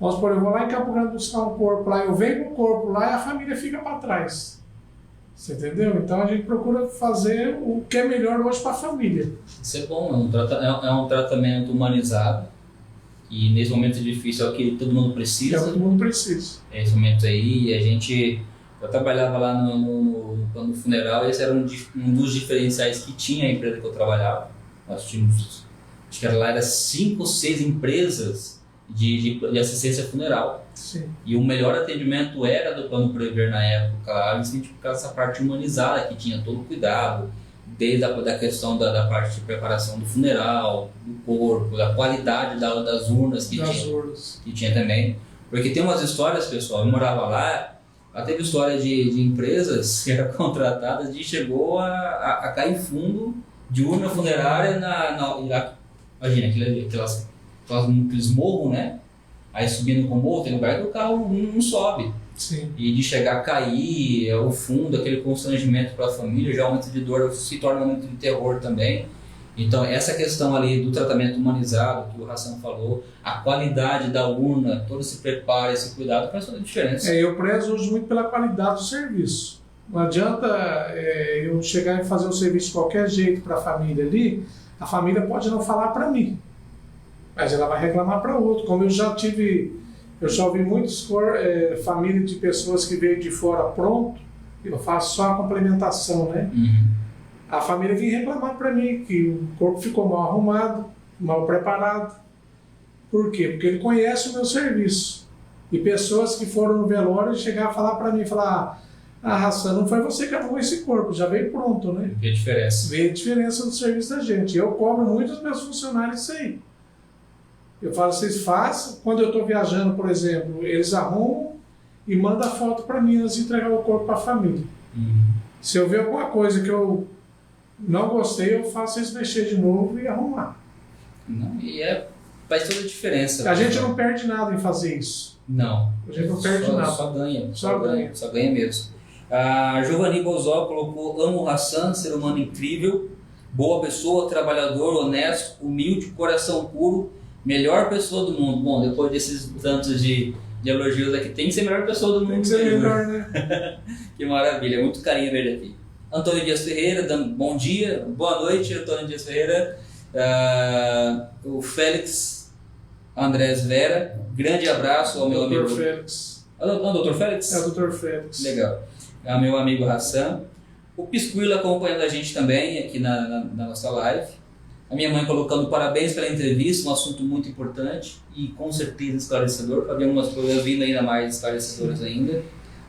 Vamos supor, eu vou lá em Campo Grande buscar um corpo lá, eu venho com o corpo lá e a família fica para trás. Você entendeu? Então a gente procura fazer o que é melhor hoje para a família. Isso é bom, é um tratamento humanizado. E nesse momento difícil é o que todo mundo precisa. É o que todo mundo precisa. É esse momento aí, a gente Eu trabalhava lá no plano funeral, esse era um dos diferenciais que tinha a empresa que eu trabalhava. Nós tínhamos, acho que lá era 5 ou 6 empresas de assistência funeral. Sim. E o melhor atendimento era do plano Prever na época, justamente por causa dessa parte humanizada, que tinha todo o cuidado, desde a questão da parte de preparação do funeral, do corpo, da qualidade das urnas que tinha também. Porque tem umas histórias, pessoal, eu morava lá, teve história de empresas que eram contratadas e chegou a cair fundo de urna funerária imagina, aqueles morros, né? Aí subindo com o morro, tem lugar que o carro não sobe. Sim. E de chegar a cair, o fundo, aquele constrangimento para a família, já o momento de dor se torna um momento de terror também. Então, essa questão ali do tratamento humanizado, que o Hassan falou, a qualidade da urna, todo esse preparo, esse cuidado, faz toda a diferença. Eu prezo hoje muito pela qualidade do serviço. Não adianta eu chegar e fazer um serviço de qualquer jeito para a família ali, a família pode não falar para mim, mas ela vai reclamar para outro. Como eu já ouvi muitas famílias de pessoas que veio de fora pronto, eu faço só a complementação, né? Uhum. A família vinha reclamar para mim que o corpo ficou mal arrumado, mal preparado. Por quê? Porque ele conhece o meu serviço. E pessoas que foram no velório chegaram a falar para mim, Hassan, não foi você que arrumou esse corpo, já veio pronto, né? Vê a diferença. Vê a diferença do serviço da gente. Eu cobro muito dos meus funcionários isso aí. Eu falo, vocês façam. Quando eu estou viajando, por exemplo, eles arrumam e mandam a foto para mim antes de entregar o corpo para a família. Uhum. Se eu ver alguma coisa que eu não gostei, eu faço eles mexer de novo e arrumar. Não, faz toda a diferença. A gente não perde nada em fazer isso. Não. A gente não perde nada. Só ganha. Só ganha mesmo. A Giovanni Bozó colocou: amo o Hassan, ser humano incrível, boa pessoa, trabalhador, honesto, humilde, coração puro, melhor pessoa do mundo. Bom, depois desses tantos de elogios aqui, tem que ser a melhor pessoa do mundo. Tem que ser melhor, né? Que maravilha, muito carinho ver ele aqui. Antônio Dias Ferreira, dando bom dia, boa noite, Antônio Dias Ferreira. O Félix Andrés Vera, grande abraço ao meu amigo. Dr. Félix. Dr. Félix? É o Dr. Félix. Legal. É meu amigo Hassan. O Pisquila acompanhando a gente também aqui na nossa live. A minha mãe colocando parabéns pela entrevista, um assunto muito importante e com certeza esclarecedor. Havia algumas coisas vindo ainda mais esclarecedoras ainda.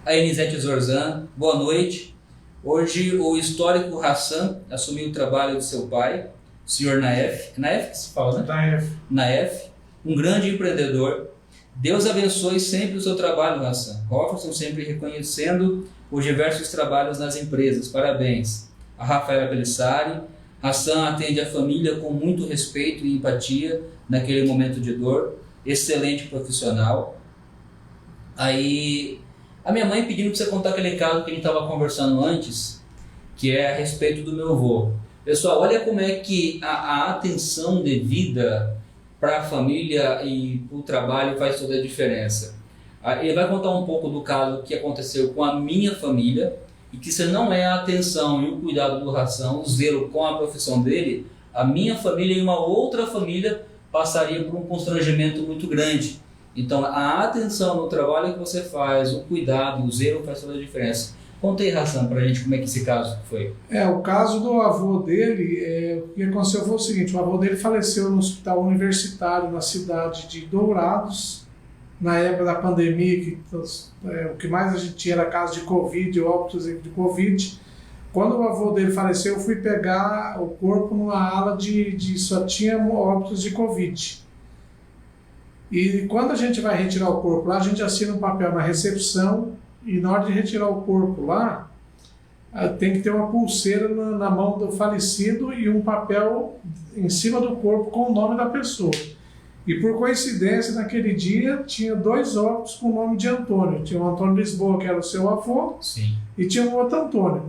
A Enisete Zorzan, boa noite. Hoje o histórico Hassan assumiu o trabalho de seu pai, o senhor Naef. Naef que se fala, né? Naef, um grande empreendedor. Deus abençoe sempre o seu trabalho, Hassan. Jefferson sempre reconhecendo os diversos trabalhos nas empresas. Parabéns. A Rafaela Pelissari. Hassan atende a família com muito respeito e empatia naquele momento de dor. Excelente profissional. Aí, a minha mãe pedindo para você contar aquele caso que a gente estava conversando antes, que é a respeito do meu avô. Pessoal, olha como é que a atenção devida para a família e para o trabalho faz toda a diferença. Ele vai contar um pouco do caso que aconteceu com a minha família, e que se não é a atenção e o cuidado do Hassan, o zelo com a profissão dele, a minha família e uma outra família passaria por um constrangimento muito grande. Então a atenção no trabalho que você faz, o cuidado, o zelo faz toda a diferença. Conta aí, Hassan, pra gente como é que esse caso foi. O caso do avô dele, o que aconteceu foi o seguinte: o avô dele faleceu no hospital universitário na cidade de Dourados, na época da pandemia, que o que mais a gente tinha era caso de Covid, óbitos de Covid. Quando o avô dele faleceu, eu fui pegar o corpo numa ala de só tinha óbitos de Covid. E quando a gente vai retirar o corpo lá, a gente assina um papel na recepção, e na hora de retirar o corpo lá, tem que ter uma pulseira na mão do falecido e um papel em cima do corpo com o nome da pessoa. E por coincidência, naquele dia, tinha 2 óbitos com o nome de Antônio. Tinha o Antônio Lisboa, que era o seu avô, sim, e tinha um outro Antônio.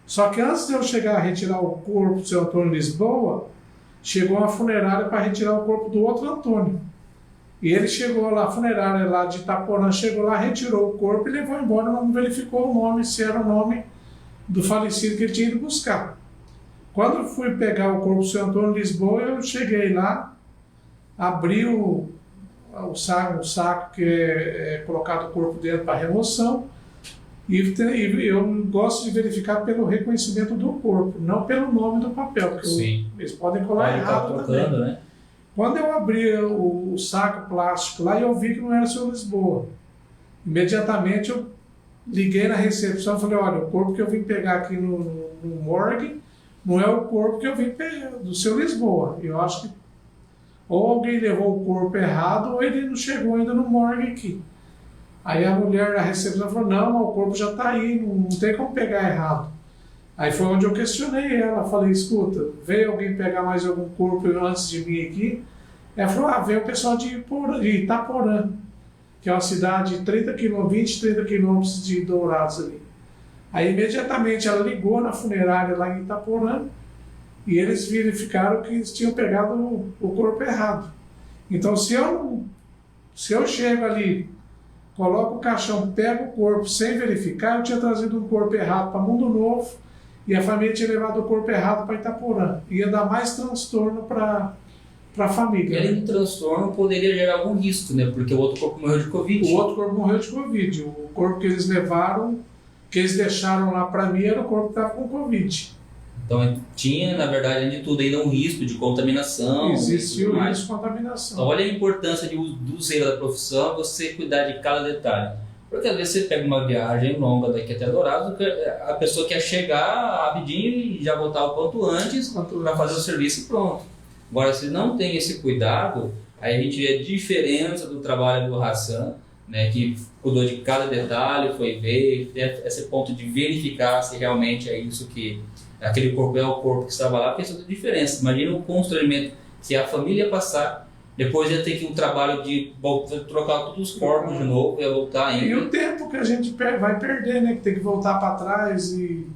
Só que antes de eu chegar a retirar o corpo do seu Antônio Lisboa, chegou uma funerária para retirar o corpo do outro Antônio. E ele chegou lá, a funerária lá de Itaporã, chegou lá, retirou o corpo e levou embora, não verificou o nome, se era o nome do falecido que ele tinha ido buscar. Quando eu fui pegar o corpo do seu Antônio Lisboa, eu cheguei lá, abri o saco que é colocado o corpo dentro para remoção, E eu gosto de verificar pelo reconhecimento do corpo, não pelo nome do papel, porque eles podem colar errado também. Né? Quando eu abri o saco plástico lá, eu vi que não era o Seu Lisboa. Imediatamente eu liguei na recepção e falei, olha, o corpo que eu vim pegar aqui no morgue não é o corpo que eu vim pegar do Seu Lisboa. Eu acho que ou alguém levou o corpo errado ou ele não chegou ainda no morgue aqui. Aí a mulher da recepção falou, não, mas o corpo já está aí, não tem como pegar errado. Aí foi onde eu questionei ela, falei, escuta, veio alguém pegar mais algum corpo antes de mim aqui? Ela falou, veio o pessoal de Itaporã, que é uma cidade de 30 quilômetros de Dourados ali. Aí imediatamente ela ligou na funerária lá em Itaporã e eles verificaram que eles tinham pegado o corpo errado. Então se eu chego ali, coloco o caixão, pego o corpo sem verificar, eu tinha trazido um corpo errado para Mundo Novo e a família tinha levado o corpo errado para Itaporã. Ia dar mais transtorno para a família. E além do transtorno, poderia gerar algum risco, né? Porque o outro corpo morreu de Covid. O outro corpo morreu de Covid. O corpo que eles levaram, que eles deixaram lá para mim, era o corpo que estava com Covid. Então tinha, na verdade, além de tudo, ainda um risco de contaminação. Existiu o risco de contaminação. Então olha a importância do zelo da profissão, você cuidar de cada detalhe. Porque às vezes você pega uma viagem longa daqui até Dourados, a pessoa quer chegar rapidinho e já voltar o quanto antes para fazer o serviço e pronto. Agora, se não tem esse cuidado, aí a gente vê a diferença do trabalho do Hassan, né, que cuidou de cada detalhe, foi ver, esse ponto de verificar se realmente é isso que aquele corpo é o corpo que estava lá, fez toda a diferença. Imagina o constrangimento que a família ia passar, depois ia ter que um trabalho de trocar todos os corpos de novo, ia voltar ainda. E o tempo que a gente vai perder, né, que tem que voltar para trás e...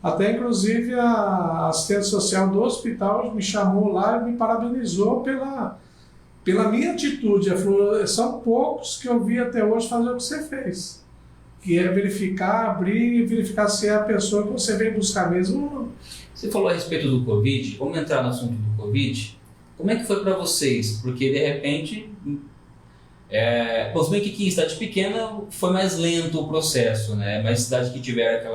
Até, inclusive, a assistente social do hospital me chamou lá e me parabenizou pela minha atitude. Ela falou, são poucos que eu vi até hoje fazer o que você fez. Que é verificar, abrir e verificar se é a pessoa que você veio buscar mesmo. Você falou a respeito do Covid, vamos entrar no assunto do Covid. Como é que foi para vocês? Porque, de repente, bem que aqui em cidade pequena foi mais lento o processo, né? Mas cidade que tiver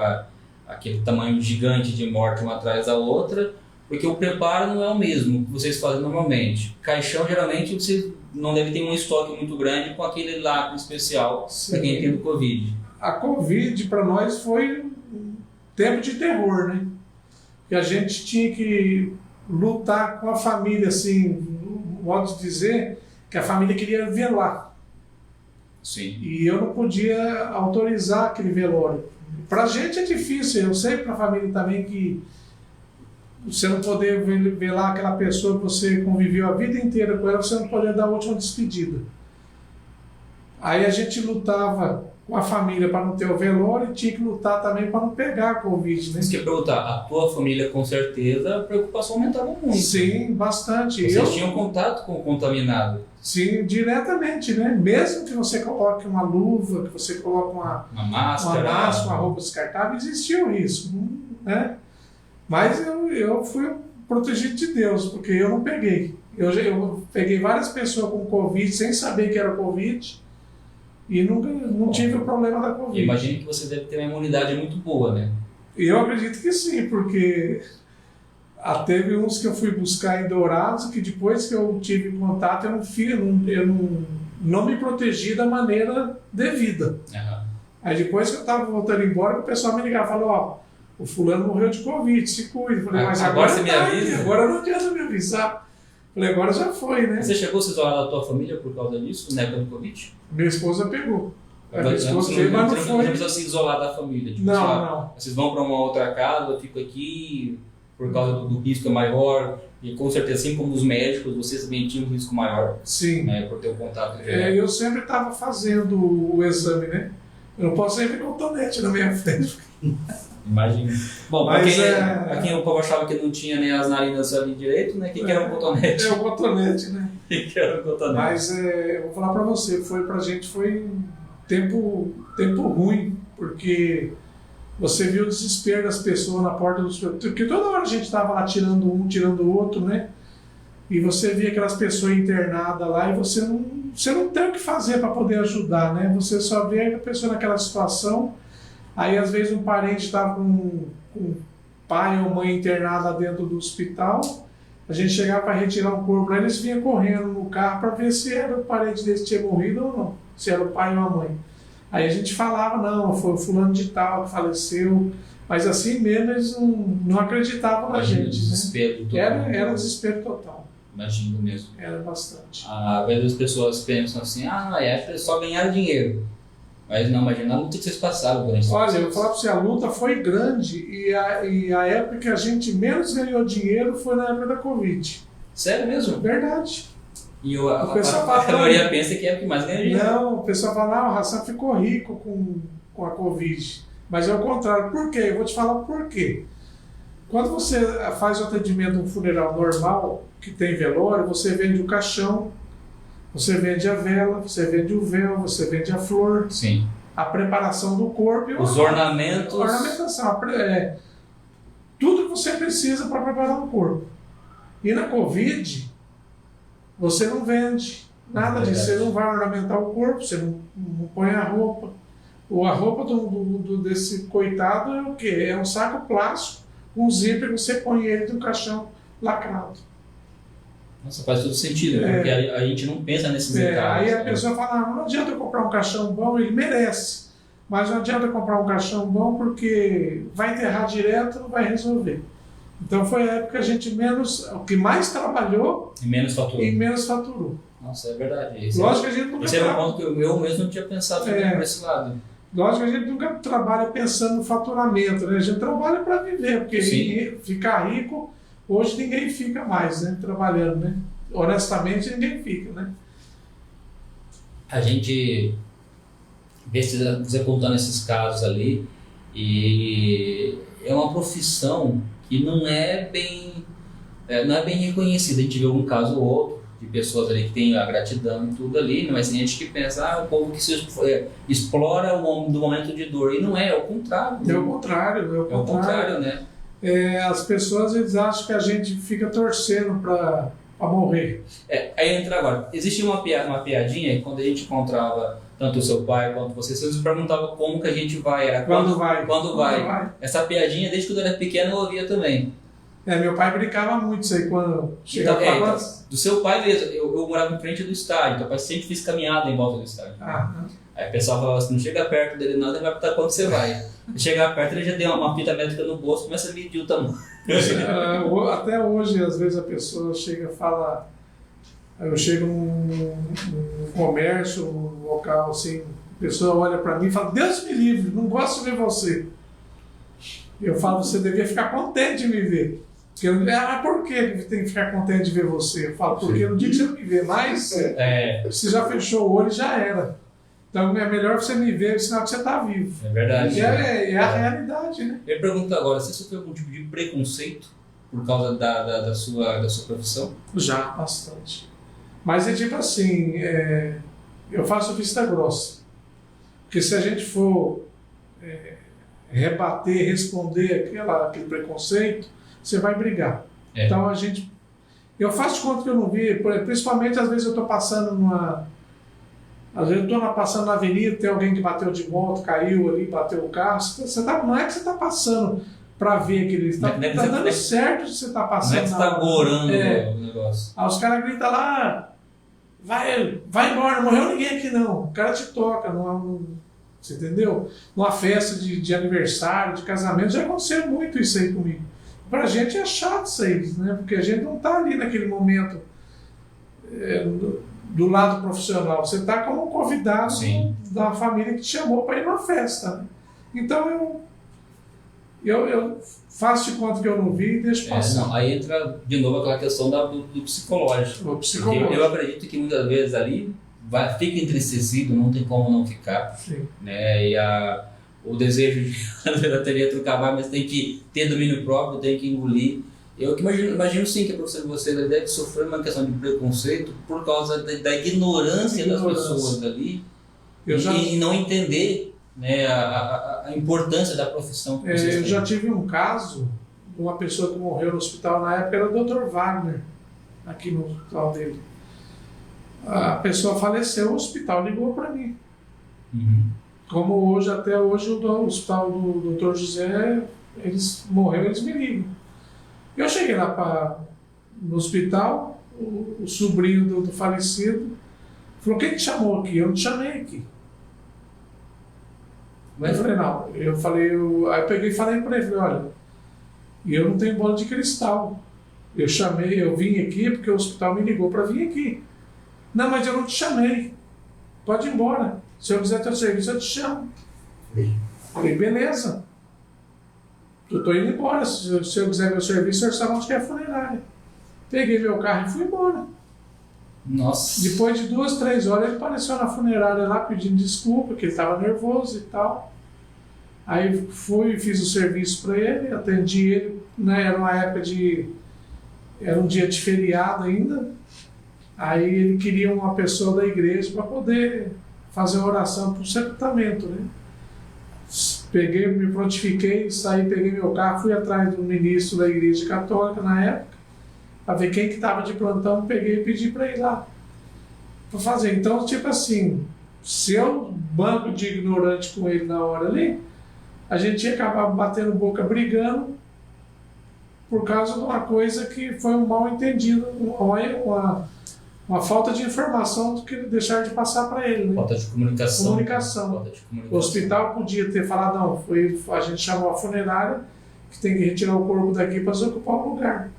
aquele tamanho gigante de morte uma atrás da outra, porque o preparo não é o mesmo que vocês fazem normalmente. Caixão, geralmente, vocês não devem ter um estoque muito grande com aquele lacre especial para quem tem o Covid. A Covid, para nós, foi um tempo de terror, né? Que a gente tinha que lutar com a família, assim, modo de dizer, que a família queria velar. Sim. E eu não podia autorizar aquele velório. Para a gente é difícil, eu sei para a família também que você não poder velar aquela pessoa que você conviveu a vida inteira com ela, você não poder dar a última despedida. Aí a gente lutava com a família para não ter o velório e tinha que lutar também para não pegar a Covid, né? Isso que eu ia perguntar, a tua família com certeza a preocupação aumentava muito. Sim, bastante. Vocês tinham contato com o contaminado? Sim, diretamente, né? Mesmo que você coloque uma luva, que você coloque uma máscara, uma roupa descartável, existia o risco, né? Mas eu fui protegido de Deus, porque eu não peguei. Eu peguei várias pessoas com Covid sem saber que era Covid e não tive o problema da Covid. Imagino que você deve ter uma imunidade muito boa, né? Eu acredito que sim, porque teve uns que eu fui buscar em Dourados que depois que eu tive contato eu não me protegi da maneira devida. Uhum. Aí depois que eu estava voltando embora, o pessoal me ligava e falou, o fulano morreu de Covid, se cuide. Falei, mas agora você me avisa? Agora não adianta me avisar. Falei, agora já foi, né? Você chegou a se isolar da tua família por causa disso, na época do Covid? Minha esposa pegou. Minha esposa teve, mas não foi. foi. Não precisa se isolar da família. Tipo, não. Vocês vão para uma outra casa, eu fico aqui por causa do risco é maior. E com certeza, assim como os médicos, vocês também tinham um risco maior. Sim. Né, por ter o contato. Eu sempre estava fazendo o exame, né? Eu não posso sempre com o tonete na minha frente. Imagina. Bom, para quem o povo achava que não tinha nem as narinas ali direito, né? O que era o cotonete? É o cotonete, né? O que era o cotonete? Mas eu vou falar para você, pra gente foi um tempo ruim, porque você viu o desespero das pessoas na porta do hospital. Porque toda hora a gente estava lá tirando um, tirando o outro, né? E você via aquelas pessoas internadas lá e você não tem o que fazer para poder ajudar, né? Você só vê a pessoa naquela situação. Aí às vezes um parente estava com pai ou mãe internada dentro do hospital, a gente chegava para retirar um corpo, eles vinham correndo no carro para ver se era o parente desse que tinha morrido ou não, se era o pai ou a mãe. Aí a gente falava, não, foi o fulano de tal que faleceu, mas assim mesmo eles não acreditavam na gente. Desespero, né? Era desespero total. Imagino mesmo. Era bastante. Às vezes as pessoas pensam assim, só ganharam dinheiro. Mas não, imagina a luta que vocês passaram durante isso. Olha, eu vou falar para você, a luta foi grande e a época que a gente menos ganhou dinheiro foi na época da Covid. Sério mesmo? Verdade. E a maioria pensa que é o que mais ganha dinheiro. Não, o pessoal fala, o Hassan ficou rico com a Covid. Mas é o contrário. Por quê? Eu vou te falar o porquê. Quando você faz o atendimento no funeral normal, que tem velório, você vende o caixão, você vende a vela, você vende o véu, você vende a flor. Sim. A preparação do corpo e os ornamentos. A ornamentação. Tudo que você precisa para preparar o corpo. E na Covid, você não vende nada disso. Você não vai ornamentar o corpo, você não põe a roupa. A roupa desse coitado é o quê? É um saco plástico, um zíper que você põe ele no caixão lacrado. Nossa, faz todo sentido, porque a gente não pensa nesses detalhes. Aí a pessoa fala, não adianta eu comprar um caixão bom, ele merece. Mas não adianta eu comprar um caixão bom porque vai enterrar direto, não vai resolver. Então foi a época que a gente o que mais trabalhou e menos faturou. Nossa, é verdade. Lógico que a gente nunca esse era um ponto que eu mesmo não tinha pensado por esse lado. Lógico que a gente nunca trabalha pensando no faturamento, né? A gente trabalha para viver, porque ficar rico, hoje ninguém fica mais, né? Trabalhando, né? Honestamente, ninguém fica, né? A gente vê você contando esses casos ali, e é uma profissão que não é bem reconhecida. A gente vê um caso ou outro de pessoas ali que tem a gratidão e tudo ali, mas tem gente que pensa, o povo que se explora do momento de dor, e não é o contrário. É o contrário. É o contrário, né? As pessoas, eles acham que a gente fica torcendo para morrer. Aí entra agora, existia uma piadinha que quando a gente encontrava tanto o seu pai quanto vocês perguntavam como que a gente vai, era quando vai. Essa piadinha, desde quando eu era pequeno, eu ouvia também. Meu pai brincava muito isso aí quando chegava do seu pai mesmo, eu morava em frente do estádio, então o pai sempre fez caminhada em volta do estádio. Aí o pessoal falava assim, não chega perto dele não, ele vai perguntar quando você vai. Chegar perto, ele já deu uma fita métrica no bolso, começa a medir o tamanho. Até hoje, às vezes a pessoa chega e fala, eu chego num comércio, num local assim, a pessoa olha para mim e fala, Deus me livre, não gosto de ver você. Eu falo, você devia ficar contente de me ver. Por que tem que ficar contente de ver você? Eu falo, porque no dia que você não me vê mais, você já fechou o olho e já era. Então é melhor você me ver, sinal que você está vivo. É verdade. É a realidade, né? Eu pergunto agora, você sofreu algum tipo de preconceito por causa da sua profissão? Já, bastante. Mas é tipo assim, eu faço vista grossa. Porque se a gente for rebater, responder aquele preconceito, você vai brigar. Então eu faço de conta que eu não vi, principalmente às vezes eu estou passando às vezes eu estou passando na avenida, tem alguém que bateu de moto, caiu ali, bateu o carro. Não é que você está passando para ver aquele. Está dando certo se você está passando. Não é que você está gorando o negócio. Aí os caras gritam lá, vai embora, não morreu ninguém aqui não. O cara te toca, você entendeu? Numa festa de aniversário, de casamento, já aconteceu muito isso aí comigo. Pra gente é chato isso aí, né? Porque a gente não está ali naquele momento do lado profissional. Você está como um convidado da família que te chamou para ir numa festa. Né? Então eu faço de conta que eu não vi e deixo passar. Aí entra de novo aquela questão do psicológico. Eu acredito que muitas vezes ali fica entristecido, não tem como não ficar. Sim. Né? E o desejo de até retrocavar, mas tem que ter domínio próprio, tem que engolir. Eu imagino sim que a professora de você deve sofrer uma questão de preconceito por causa da ignorância das pessoas ali e não entender, né, a importância da profissão que vocês têm. Eu já tive um caso de uma pessoa que morreu no hospital na época, era o Dr. Wagner, aqui no hospital dele. A pessoa faleceu, o hospital ligou para mim. Como hoje, até hoje, o hospital do Dr. José, eles morreram, eles me ligam. Eu cheguei lá no hospital, o sobrinho do falecido falou: quem te chamou aqui? Eu não te chamei aqui. Eu falei: não. Aí eu peguei e falei para ele, falei: olha, eu não tenho bola de cristal. Eu vim aqui porque o hospital me ligou para vir aqui. Não, mas eu não te chamei. Pode ir embora. Se eu quiser teu serviço, eu te chamo. Falei: beleza. Eu estou indo embora. Se eu quiser meu serviço, eu sabe onde que é a funerária. Peguei meu carro e fui embora. Nossa. Depois de 2, 3 horas, ele apareceu na funerária lá pedindo desculpa, que ele estava nervoso e tal. Aí fui, fiz o serviço para ele, atendi ele, né? Era uma época era um dia de feriado ainda. Aí ele queria uma pessoa da igreja para poder fazer a oração para o sepultamento, né? Peguei, me prontifiquei, saí, peguei meu carro, fui atrás do ministro da igreja católica na época, para ver quem que estava de plantão, peguei e pedi para ir lá para fazer. Então, tipo assim, se eu banco de ignorante com ele na hora ali, a gente ia acabar batendo boca, brigando, por causa de uma coisa que foi um mal entendido, uma falta de informação do que deixaram de passar para ele. Né? Falta de comunicação. O hospital podia ter falado: não, a gente chamou a funerária, que tem que retirar o corpo daqui para ocupar o lugar.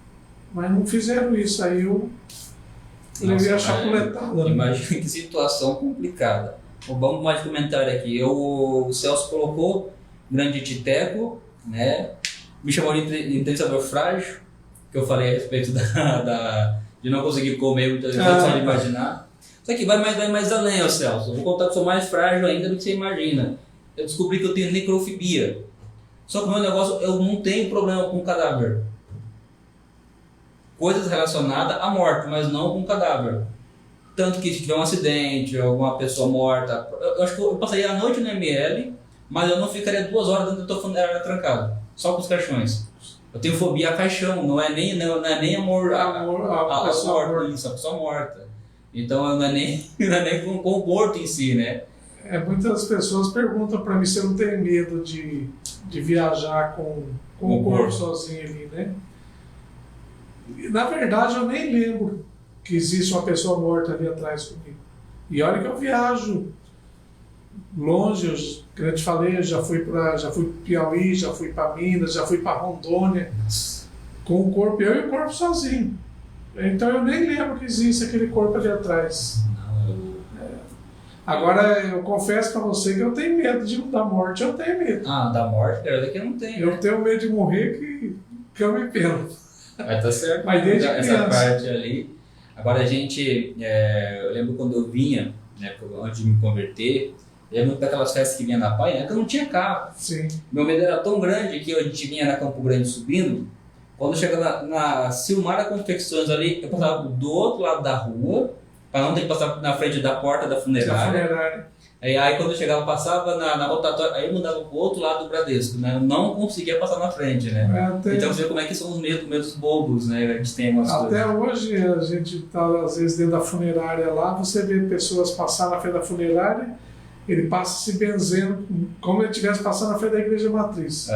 Mas não fizeram isso, aí eu levei a chapuletada. Imagina que situação complicada. Vamos mais comentário aqui. O Celso colocou grande titeco, né? Me chamou de entrevistador frágil, que eu falei a respeito de não conseguir comer muitas vezes, só de imaginar. Só que vai mais além, Celso. Eu vou contar que eu sou mais frágil ainda do que você imagina. Eu descobri que eu tenho necrofobia. Só que o meu negócio, eu não tenho problema com cadáver. Coisas relacionadas à morte, mas não com cadáver. Tanto que se tiver um acidente, alguma pessoa morta, eu acho que eu passaria a noite no ML, mas eu não ficaria 2 horas dentro da tua funerária trancado, só com os caixões. Eu tenho fobia a caixão, não é nem amor a pessoa morta. Então não é nem com o morto em si, né? Muitas pessoas perguntam para mim se eu não tenho medo de viajar com o corpo sozinho ali, né? Na verdade, eu nem lembro que existe uma pessoa morta ali atrás comigo. E olha que eu viajo longe, como eu te falei, eu já fui para Piauí, já fui para Minas, já fui para Rondônia, com o corpo, eu e o corpo sozinho. Então eu nem lembro que existe aquele corpo ali atrás. Agora, eu confesso para você que eu tenho medo da morte, eu tenho medo. Da morte? Daqui eu não tenho. Eu tenho medo de morrer que eu me perco. Mas tá certo. Mas desde essa parte ali. Agora eu lembro quando eu vinha, né, antes de me converter, eu lembro daquelas festas que vinha na Pai, né, que eu não tinha carro. Sim. Meu medo era tão grande que a gente vinha na Campo Grande subindo, quando chegava na Silmara Confecções ali, eu passava do outro lado da rua, para não ter que passar na frente da porta da funerária. Aí quando eu chegava, passava na rotatória, aí eu mudava para o outro lado do Bradesco, né? Eu não conseguia passar na frente, né? Então você vê como é que são os medos bobos, né? A gente tem algumas coisas. Até hoje a gente está às vezes dentro da funerária lá, você vê pessoas passar na frente da funerária, ele passa se benzendo como ele estivesse passando na frente da igreja matriz.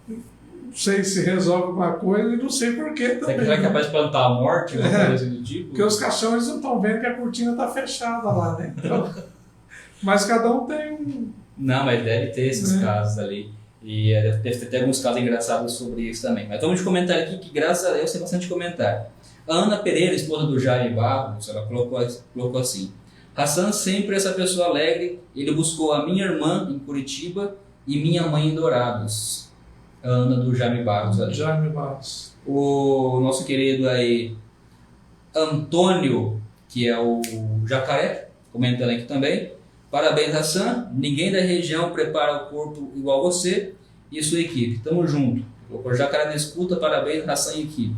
Não sei se resolve alguma coisa e não sei porquê também. Será que é capaz de plantar a morte, alguma coisa assim do tipo? Porque os caixões não estão vendo que a cortina está fechada lá, né? Então, mas cada um tem um... Não, mas deve ter esses casos ali. E deve ter alguns casos engraçados sobre isso também. Mas vamos comentar aqui que, graças a Deus, tem bastante comentário. A Ana Pereira, esposa do Jair Barros, ela colocou assim: Hassan sempre essa pessoa alegre, ele buscou a minha irmã em Curitiba e minha mãe em Dourados. A Ana do Jaime Barros. Jaime Barros. O nosso querido aí, Antônio, que é o Jacaré, comentando aqui também. Parabéns, Hassan. Ninguém da região prepara o corpo igual você e sua equipe. Tamo junto. O Jacaré na escuta, parabéns, Hassan e equipe.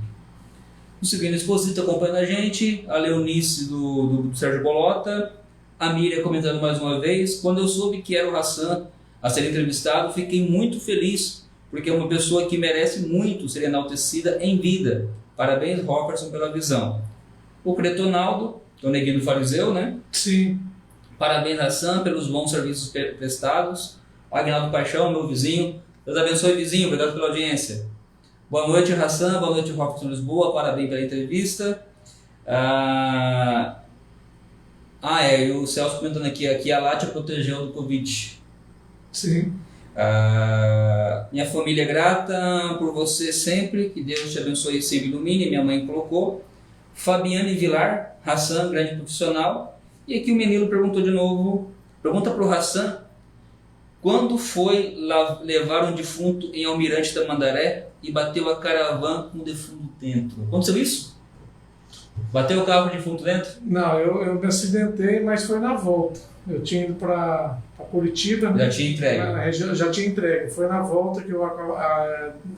O seguinte, Exposito acompanhando a gente, a Leonice do Sérgio Bolota, a Miriam comentando mais uma vez. Quando eu soube que era o Hassan a ser entrevistado, fiquei muito feliz, porque é uma pessoa que merece muito ser enaltecida em vida. Parabéns, Robertson, pela visão. O Cretonaldo, o neguinho do fariseu, né? Sim. Parabéns, Hassan, pelos bons serviços prestados. Agnaldo Paixão, meu vizinho. Deus abençoe, vizinho. Obrigado pela audiência. Boa noite, Hassan. Boa noite, Robson Lisboa. Parabéns pela entrevista. E o Celso comentando aqui a Látia protegeu do Covid. Sim. Minha família é grata por você sempre. Que Deus te abençoe e sempre ilumine. Minha mãe colocou. Fabiane Vilar, Hassan, grande profissional. E aqui o Menino perguntou de novo. Pergunta para o Hassan. Quando foi levar um defunto em Almirante da Mandaré e bateu a caravana com o defunto dentro? Aconteceu isso? Bateu o carro com o defunto dentro? Não, eu me acidentei, mas foi na volta. Eu tinha ido para Curitiba. Já tinha entregue? Já tinha entregue. Foi na volta que eu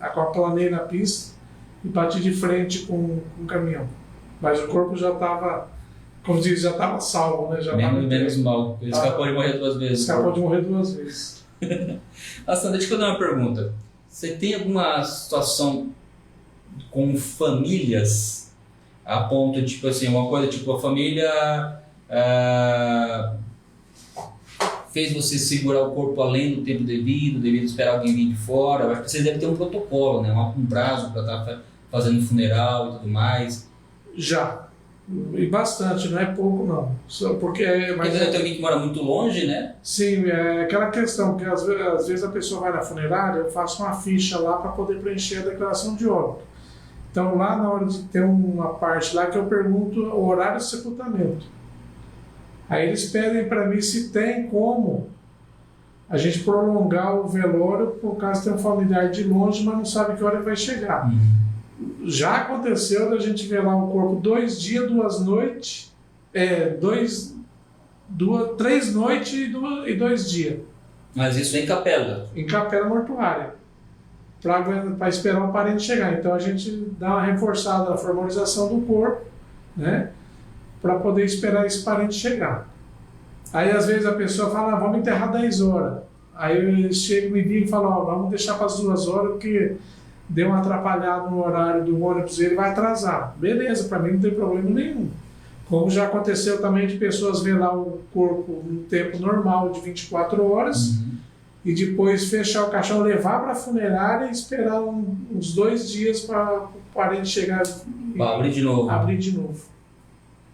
aquaplanei na pista e bati de frente com um caminhão. Mas o corpo já estava, como diz, já estava salvo, né? Menos mal. Ele escapou de morrer 2 vezes. Escapou de morrer 2 vezes. Hassan, deixa eu dar uma pergunta. Você tem alguma situação com famílias a ponto, tipo assim, uma coisa tipo a família fez você segurar o corpo além do tempo devido esperar alguém vir de fora? Eu acho que você deve ter um protocolo, né? Um prazo para estar fazendo funeral e tudo mais. Já. E bastante, não é pouco não. Porque tem alguém que mora muito longe, né? Sim, é aquela questão que às vezes a pessoa vai na funerária, eu faço uma ficha lá para poder preencher a declaração de óbito. Então lá na hora de ter uma parte lá que eu pergunto o horário de sepultamento. Aí eles pedem para mim se tem como a gente prolongar o velório por causa de ter um familiar de longe, mas não sabe que hora vai chegar. Já aconteceu da gente ver lá um corpo 2 dias, 2 noites, 3 noites e 2 dias. Mas isso é em capela? Em capela mortuária, para esperar o parente chegar. Então a gente dá uma reforçada na formalização do corpo, né, para poder esperar esse parente chegar. Aí às vezes a pessoa fala, vamos enterrar 10 horas. Aí eles chegam e me ligam e falam, vamos deixar para as 2 horas, porque deu uma atrapalhada no horário do ônibus, ele vai atrasar. Beleza, para mim não tem problema nenhum. Como já aconteceu também de pessoas velar o corpo no tempo normal de 24 horas e depois fechar o caixão, levar para a funerária e esperar uns 2 dias para o parente chegar e abrir de novo.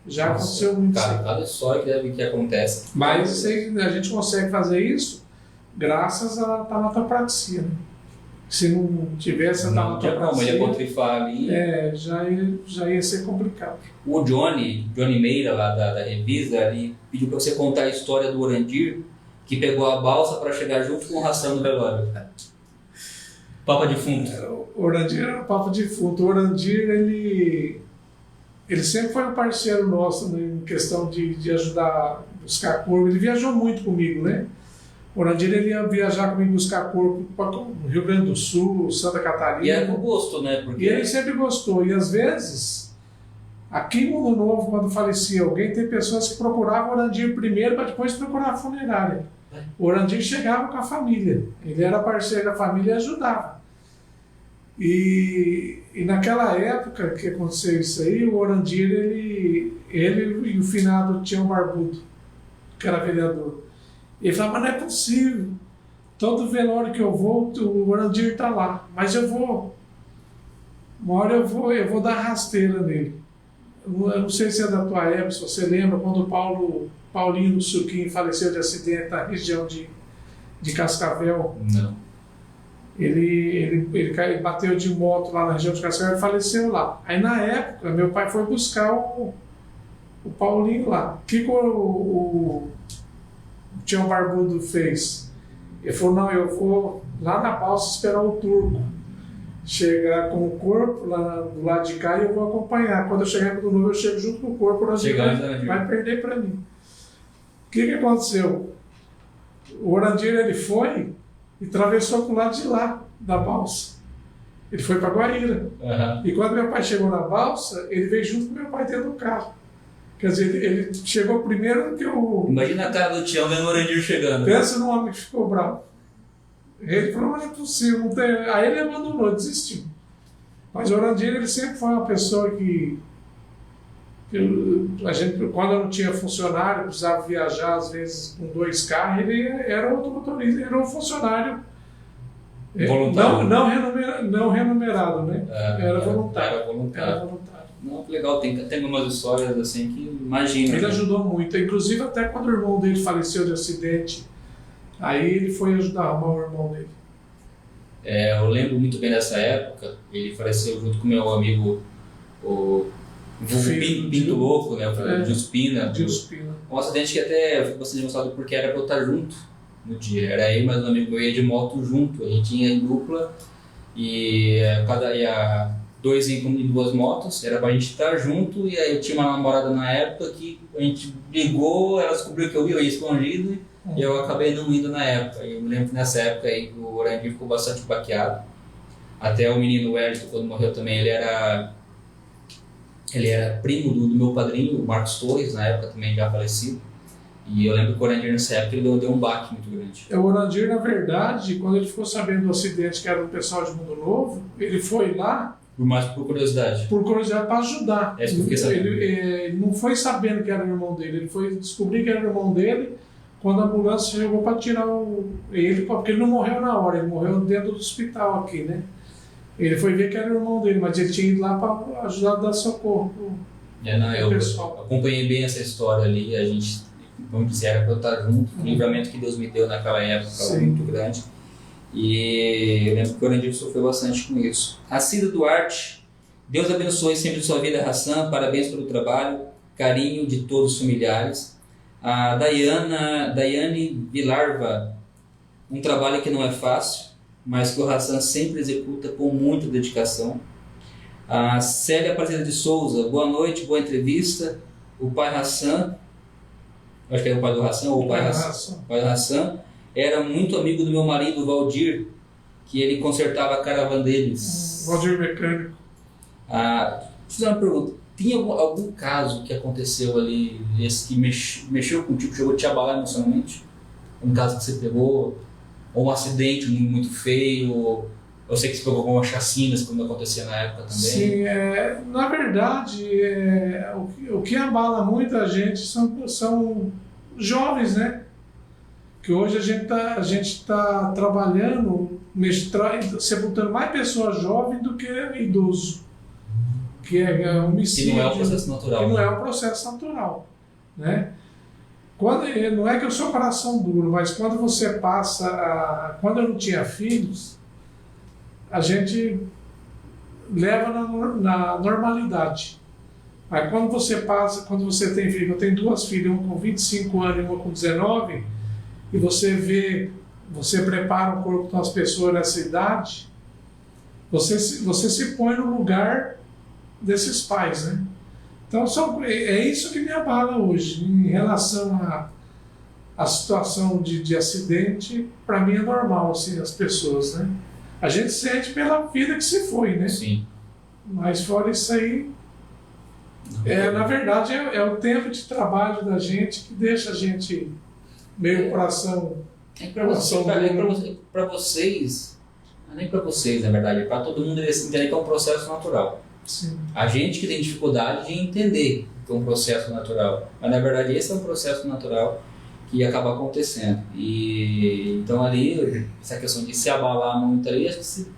Já aconteceu muito isso. Cada história que acontece. Mas a gente consegue fazer isso graças à tanatopraxia, né? Se não tivesse a tanatopraxia, ele ia contrifar ali. Já ia ser complicado. O Johnny Meira, lá da revista, ele pediu para você contar a história do Orandir, que pegou a balsa para chegar junto com o Hassan no velório. Papa defunto. O Orandir era o Papa defunto. O Orandir, ele sempre foi um parceiro nosso, né, em questão de ajudar a buscar corpo. Ele viajou muito comigo, né? O Orandir, ele ia viajar comigo buscar corpo para o Rio Grande do Sul, Santa Catarina. E era com gosto, né? Porque... E ele sempre gostou. E às vezes, aqui em Mundo Novo, quando falecia alguém, tem pessoas que procuravam o Orandir primeiro para depois procurar a funerária. O Orandir chegava com a família. Ele era parceiro da família e ajudava. E naquela época que aconteceu isso aí, o Orandir, ele e o finado Tião Barbudo, que era vereador, ele falava, mas não é possível, todo velório que eu vou, o Orandir está lá, mas eu vou, uma hora eu vou dar rasteira nele. Eu não sei se é da tua época, se você lembra, quando o Paulinho do Suquinho faleceu de acidente na região de Cascavel. Não. Ele bateu de moto lá na região de Cascavel e faleceu lá. Aí na época, meu pai foi buscar o Paulinho lá. O que o Tião Barbudo fez? Ele falou, não, eu vou lá na balsa esperar o turco chegar com o corpo lá do lado de cá e eu vou acompanhar. Quando eu chegar do novo, eu chego junto com o corpo, vai perder para mim. O que aconteceu? O Orandir, ele foi e atravessou para o lado de lá da balsa. Ele foi para Guaíra. E quando meu pai chegou na balsa, ele veio junto com meu pai dentro do carro. Quer dizer, ele chegou primeiro do que o... Imagina a cara do Tião vendo o Orandir chegando. Pensa no homem que ficou bravo. Ele falou, mas não é possível. Não tem... Aí ele abandonou, desistiu. Mas o Orandir, ele sempre foi uma pessoa que Quando eu não tinha funcionário, precisava viajar às vezes com 2 carros, ele era outro motorista, era um funcionário voluntário. Não remunerado, né? Era voluntário. Era voluntário. Não, que legal, tem umas histórias assim que imagina. Ele ajudou muito, inclusive até quando o irmão dele faleceu de acidente, aí ele foi ajudar a arrumar o irmão dele. Eu lembro muito bem dessa época, ele faleceu junto com meu amigo, o Pinto Louco, né? O Gil Spina. Um acidente que até foi bastante mostrado porque era para eu estar junto no dia. Era aí, mas um amigo meu ia de moto junto, a gente ia em dupla e dois em 2 motos, era pra gente estar junto, e aí eu tinha uma namorada na época que a gente brigou, ela descobriu que eu ia escondido e eu acabei não indo na época. Eu me lembro que nessa época aí o Orange ficou bastante baqueado. Até o menino Wellington, quando morreu também, ele era primo do meu padrinho, o Marcos Torres, na época também já falecido. E eu lembro que o Orandir nessa época ele deu um baque muito grande. O Orandir, na verdade, quando ele ficou sabendo do acidente que era do pessoal de Mundo Novo, ele foi lá por curiosidade. Por curiosidade, para ajudar. É isso que eu fiquei sabendo. Ele não foi sabendo que era o irmão dele, ele foi descobrir que era o irmão dele quando a ambulância chegou para tirar ele, porque ele não morreu na hora, ele morreu dentro do hospital aqui, né? Ele foi ver que era o irmão dele, mas ele tinha ido lá para ajudar a dar socorro. Eu acompanhei bem essa história ali, a gente, como disse, era para eu estar junto, o livramento que Deus me deu naquela época foi muito grande. E eu lembro que o Orandir sofreu bastante com isso. A Cida Duarte, Deus abençoe sempre sua vida, Hassan, parabéns pelo trabalho, carinho de todos os familiares. A Daiane Vilarva, um trabalho que não é fácil, mas que o Hassan sempre executa com muita dedicação. A Célia Aparecida de Souza, boa noite, boa entrevista. O pai Hassan, acho que é o pai do Hassan ou o pai do Hassan, era muito amigo do meu marido, Valdir, que ele consertava a caravana deles. Valdir mecânico. Deixa eu fazer uma pergunta. Tinha algum caso que aconteceu ali, esse que mexeu contigo, chegou a te abalar emocionalmente? Um caso que você pegou, ou um acidente muito feio? Eu sei que você pegou algumas chacinas, como acontecia na época também. Sim, na verdade, o que abala muito a gente são jovens, né? Que hoje a gente está trabalhando, sepultando mais pessoas jovens do que idoso. Que é homicídio. Que não é um processo natural. Que não é um processo natural, né? Não é que eu sou coração duro, mas quando você passa... Quando eu não tinha filhos, a gente leva na normalidade. Aí quando você tem filho, eu tenho 2 filhas, uma com 25 anos e uma com 19, e você prepara o corpo das pessoas nessa idade, você se põe no lugar desses pais, né? Então é isso que me abala hoje, em relação à situação de acidente. Para mim é normal, assim, as pessoas, né? A gente sente pela vida que se foi, né? Sim. Mas fora isso aí, na verdade é o tempo de trabalho da gente que deixa a gente meio coração. Para vocês, não é nem para vocês, na verdade, para todo mundo entender que é um processo natural. Sim. A gente que tem dificuldade de entender que é um processo natural, mas na verdade esse é um processo natural que acaba acontecendo. E então ali, essa questão de se abalar muito ali, acho que se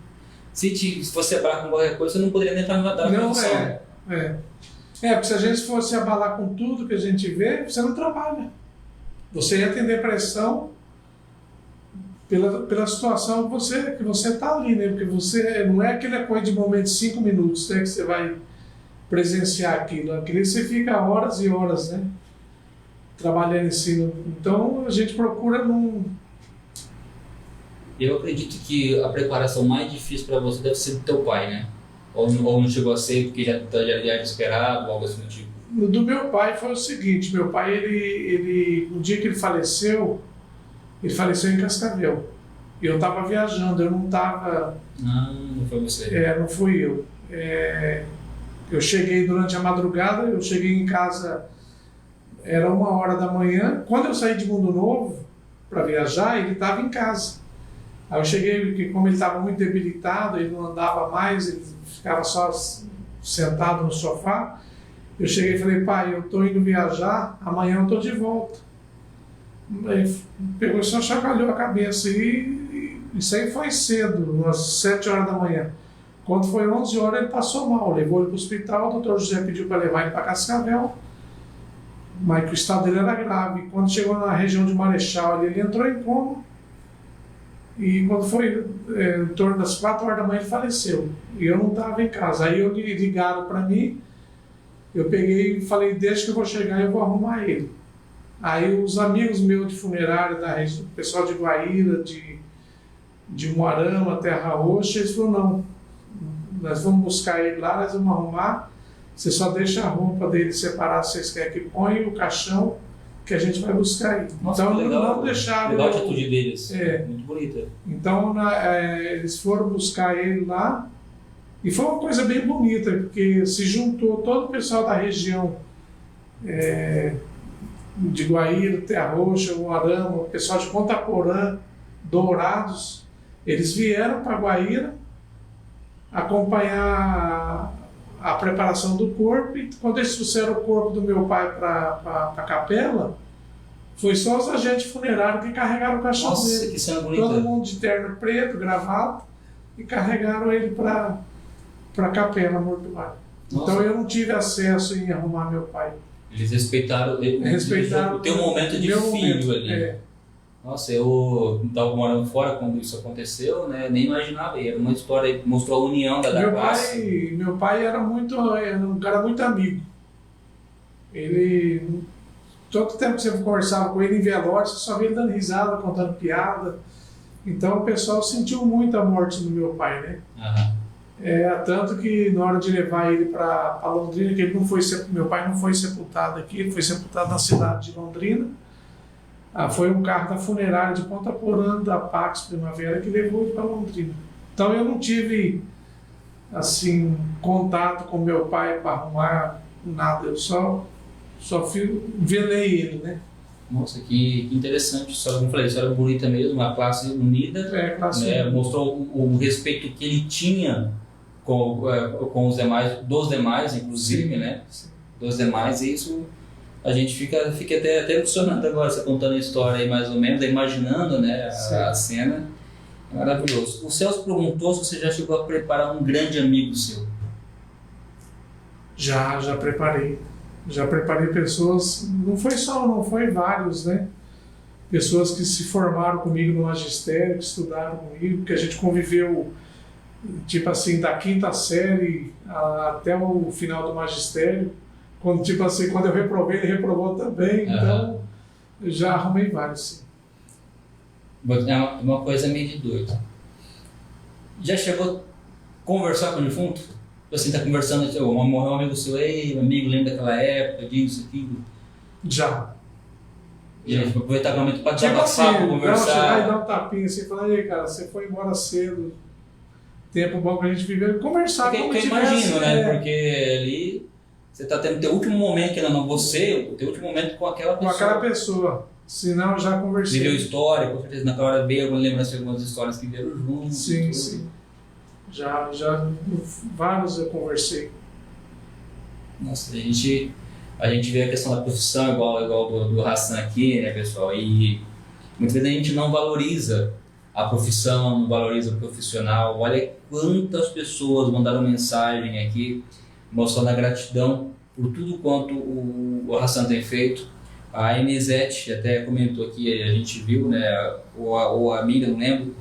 você abalar com qualquer coisa, você não poderia nem estar na condição. Porque se a gente fosse abalar com tudo que a gente vê, você não trabalha. Você ia atender pressão pela situação que você está ali, né? Porque você não é aquela coisa de momento de 5 minutos, né, que você vai presenciar aquilo. Aquilo você fica horas e horas, né, trabalhando em cima. Então a gente procura não... Eu acredito que a preparação mais difícil para você deve ser do teu pai, né? Ou não chegou a ser porque já era esperado, algo assim do tipo? Do meu pai foi o seguinte: meu pai, o dia que ele faleceu em Cascavel. E eu estava viajando, eu não estava... Não foi você. Não fui eu. Eu cheguei durante a madrugada, eu cheguei em casa, era 1h da manhã. Quando eu saí de Mundo Novo para viajar, ele estava em casa. Aí eu cheguei, porque como ele estava muito debilitado, ele não andava mais, ele ficava só sentado no sofá. Eu cheguei e falei, pai, eu estou indo viajar, amanhã eu estou de volta. Aí pegou e só chacoalhou a cabeça e isso aí foi cedo, umas 7 horas da manhã. Quando foi 11 horas ele passou mal, levou ele para o hospital, o doutor José pediu para levar ele para Cascavel, mas que o estado dele era grave. Quando chegou na região de Marechal, ele entrou em coma e quando foi em torno das 4 horas da manhã ele faleceu. E eu não estava em casa. Aí ligaram para mim, eu peguei e falei, deixa que eu vou chegar e eu vou arrumar ele. Aí os amigos meus de funerária, da região, o pessoal de Guaíra, de Moarama, Terra Roxa, eles falaram, não, nós vamos buscar ele lá, nós vamos arrumar, você só deixa a roupa dele separada, se vocês querem que põe, o caixão, que a gente vai buscar ele. Nossa, então legal, não deixaram... Legal a atitude deles, é, muito bonita. Então eles foram buscar ele lá, e foi uma coisa bem bonita, porque se juntou todo o pessoal da região, de Guaíra, Terra Roxa, Moarama, o pessoal de Ponta Porã, Dourados, eles vieram para Guaíra acompanhar a preparação do corpo, e quando eles trouxeram o corpo do meu pai para a capela, foi só os agentes funerários que carregaram o caixão Nossa, dele. que cena bonita. Todo mundo de terno preto, gravata, e carregaram ele para a capela mortuária. Então eu não tive acesso em arrumar meu pai. Eles respeitaram o teu momento de filho momento, ali. Nossa, eu estava morando fora quando isso aconteceu, né? Nem imaginava. Era uma história que mostrou a união da classe. Meu pai era um cara muito amigo. Ele, todo tempo que você conversava com ele em velório, você só via ele dando risada, contando piada. Então o pessoal sentiu muito a morte do meu pai, né? Uhum. Tanto que na hora de levar ele para Londrina, que ele não foi, meu pai não foi sepultado aqui, ele foi sepultado na cidade de Londrina. Foi um carro da funerária de Ponta Porã, da Pax Primavera, que levou ele para Londrina. Então eu não tive assim contato com meu pai para arrumar nada, eu só velei ele, né? Nossa, que interessante, história, como eu falei, história bonita mesmo, uma classe unida, classe né? unida. Mostrou o respeito que ele tinha com os demais, dos demais, inclusive, sim, né? Sim. Dos demais, e isso a gente fica até emocionado agora, você contando a história aí mais ou menos, imaginando, né, a cena. É maravilhoso. O Celso perguntou se você já chegou a preparar um grande amigo seu. Já preparei. Já preparei pessoas, não foi vários, né? Pessoas que se formaram comigo no magistério, que estudaram comigo, que a gente conviveu, tipo assim, da 5ª série até o final do magistério. Quando eu reprovei, ele reprovou também, então eu já arrumei vários, sim. É uma coisa meio de doido. Já chegou a conversar com o defunto? Assim, tá conversando, morreu um amigo seu, ei, amigo, lembra daquela época, disso, aquilo? Já. E aí, aproveitar o momento para desabafar, conversar. Chegar e dar um tapinha assim, falar, ei, cara, você foi embora cedo, tempo bom que a gente viveu, conversar como eu imagino, né? Porque ali você tá tendo o teu último momento, que não você, o teu último momento com aquela pessoa. Com aquela pessoa. Senão eu já conversei. Viveu história, com certeza naquela hora veio alguma lembrança de algumas histórias que vieram juntos. Sim, sim. Já vários eu conversei. Nossa, a gente vê a questão da profissão igual do Hassan aqui, né, pessoal? E muitas vezes a gente não valoriza a profissão, não valoriza o profissional. Olha quantas pessoas mandaram mensagem aqui mostrando a gratidão por tudo quanto o Hassan tem feito. A Enisete até comentou aqui, a gente viu, né, ou a amiga, não lembro,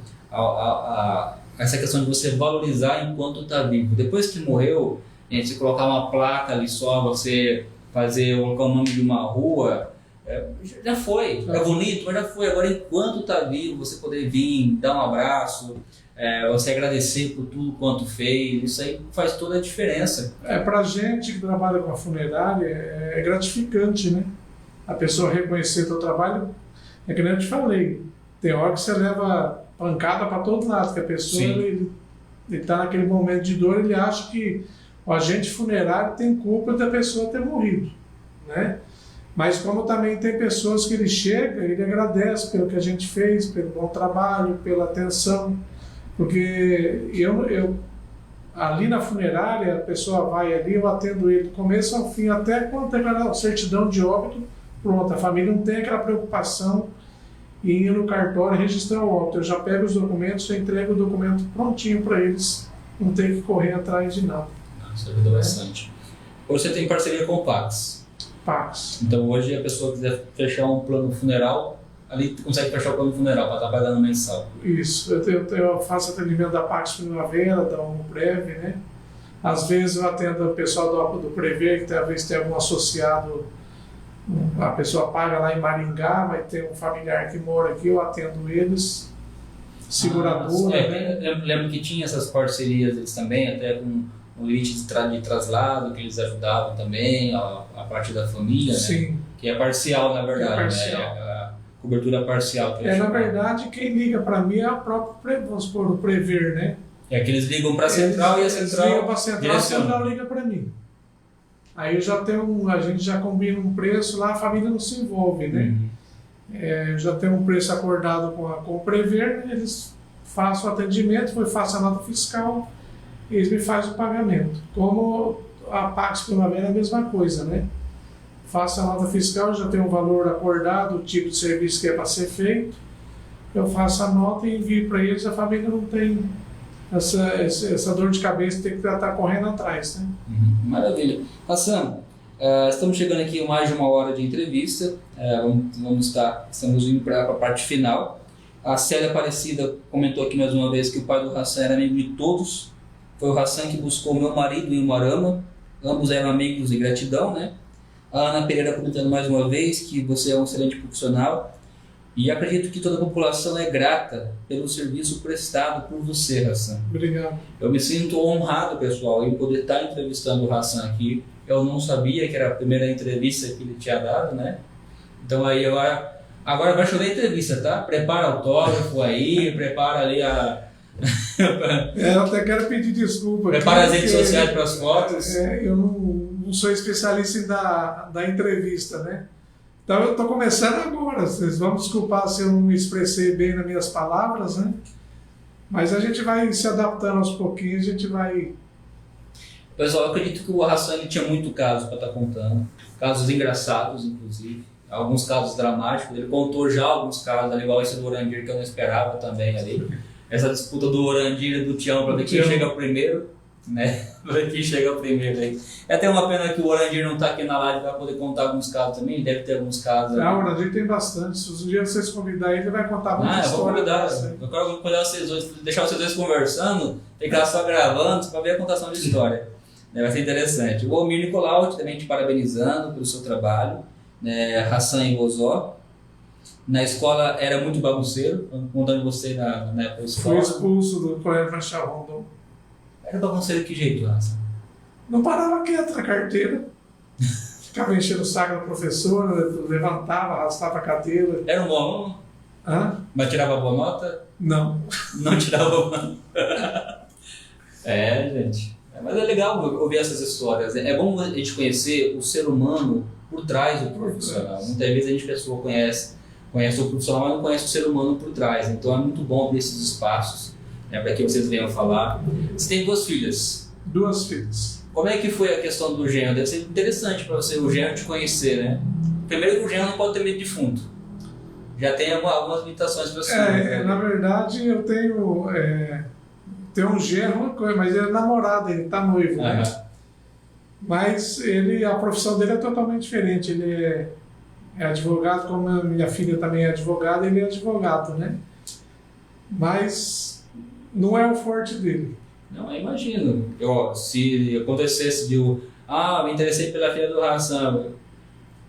essa questão de você valorizar enquanto está vivo. Depois que morreu, gente, você colocar uma placa ali só, você colocar o nome de uma rua, já foi, é bonito, mas já foi. Agora, enquanto está vivo, você poder vir, dar um abraço, você agradecer por tudo quanto fez, isso aí faz toda a diferença. Pra gente que trabalha com a funerária, é gratificante, né? A pessoa reconhecer teu trabalho, é que nem eu te falei, tem hora que você leva pancada para todo lado, que a pessoa ele está naquele momento de dor, ele acha que o agente funerário tem culpa da pessoa ter morrido, né? Mas como também tem pessoas que ele chega, ele agradece pelo que a gente fez, pelo bom trabalho, pela atenção, porque ali na funerária, a pessoa vai ali, eu atendo ele do começo ao fim, até quando tem a certidão de óbito, pronto, a família não tem aquela preocupação em ir no cartório e registrar o óbito. Eu já pego os documentos, já entrego o documento prontinho para eles, não tem que correr atrás de nada. Isso ajuda bastante. Hoje você tem parceria com o Pax. Pax. Então hoje a pessoa quiser fechar um plano funeral, ali consegue fechar o plano funeral para estar pagando mensal. Isso, eu faço atendimento da Pax Primavera, da Prev, né? Às vezes eu atendo o pessoal do Prever, que talvez tenha algum associado, a pessoa paga lá em Maringá, vai ter um familiar que mora aqui, eu atendo eles, seguradora. Né? Lembro que tinha essas parcerias eles também, até com o limite de traslado, que eles ajudavam também, a parte da família, Sim. Né? Que é parcial, na verdade, é parcial. Né? A cobertura parcial. Na verdade, quem liga para mim é o próprio, vamos supor, o Prever, né? É que eles ligam para a central e a central ligam para a central liga para mim. Aí eu já tenho a gente já combina um preço lá, a família não se envolve, né? Eu já tenho um preço acordado com o Prever, eles façam o atendimento, faço a nota fiscal, eles me fazem o pagamento. Como a Pax Primavera é a mesma coisa, né? Faço a nota fiscal, já tenho um valor acordado, o tipo de serviço que é para ser feito, eu faço a nota e envio para eles, a família não tem essa dor de cabeça, tem que estar correndo atrás, né? Maravilha. Hassan, estamos chegando aqui a mais de 1 hora de entrevista, estamos indo para a parte final. A Célia Aparecida comentou aqui mais uma vez que o pai do Hassan era amigo de todos, foi o Hassan que buscou meu marido em Umuarama, ambos eram amigos de gratidão, né? A Ana Pereira comentando mais uma vez que você é um excelente profissional e acredito que toda a população é grata pelo serviço prestado por você, Hassan. Obrigado. Eu me sinto honrado, pessoal, em poder estar entrevistando o Hassan aqui. Eu não sabia que era a primeira entrevista que ele tinha dado, né? Então aí agora vai chover entrevista, tá? Prepara autógrafo aí, prepara ali a... eu até quero pedir desculpa. Prepara as redes sociais para as fotos. Eu não sou especialista em dar entrevista, né? Então eu estou começando agora. Vocês vão desculpar se eu não me expressei bem nas minhas palavras, né? Mas a gente vai se adaptando aos pouquinhos, a gente vai... Pessoal, eu acredito que o Hassan ele tinha muito caso para estar contando. Casos engraçados, inclusive. Alguns casos dramáticos. Ele contou já alguns casos ali, igual esse do Orandir, que eu não esperava também ali. Essa disputa do Orandir e do Tião para ver quem chega primeiro, né? Para ver quem chega primeiro aí. É até uma pena que o Orandir não está aqui na live para poder contar alguns casos também, deve ter alguns casos. O Orandir tem bastante. Se um dia vocês convidarem, ele vai contar muita história. Eu vou convidar. Eu quero convidar vocês dois, deixar vocês dois conversando, ficar só gravando para ver a contação de história. Vai ser interessante. O Almir Nicolau também te parabenizando pelo seu trabalho, né? Hassan e Bozó. Na escola era muito bagunceiro, contando você na época da escola. Fui expulso do Colégio Marechal Rondon. Era bagunceiro de que jeito, Hassan? Não parava quieto na carteira. Ficava enchendo o saco da professora, levantava, arrastava a cadeira. Era um bom aluno? Mas tirava boa nota? Não. Não tirava boa nota. Gente. Mas é legal ouvir essas histórias. É bom a gente conhecer o ser humano por trás do profissional. Muitas vezes a pessoa conhece o profissional, mas não conhece o ser humano por trás. Então é muito bom abrir esses espaços, né, para que vocês venham falar. Você tem 2 filhas? 2 filhas. Como é que foi a questão do genro? Deve ser interessante para você, o genro te conhecer, né? Primeiro que o genro não pode ter medo de defunto. Já tem algumas limitações para você. Na verdade, eu tenho um genro, mas ele é namorado, ele está noivo, né? Mas a profissão dele é totalmente diferente. Ele é advogado, como a minha filha também é advogada, ele é advogado, né? Mas não é o forte dele. Não, eu imagino. Se acontecesse de me interessei pela filha do Hassan,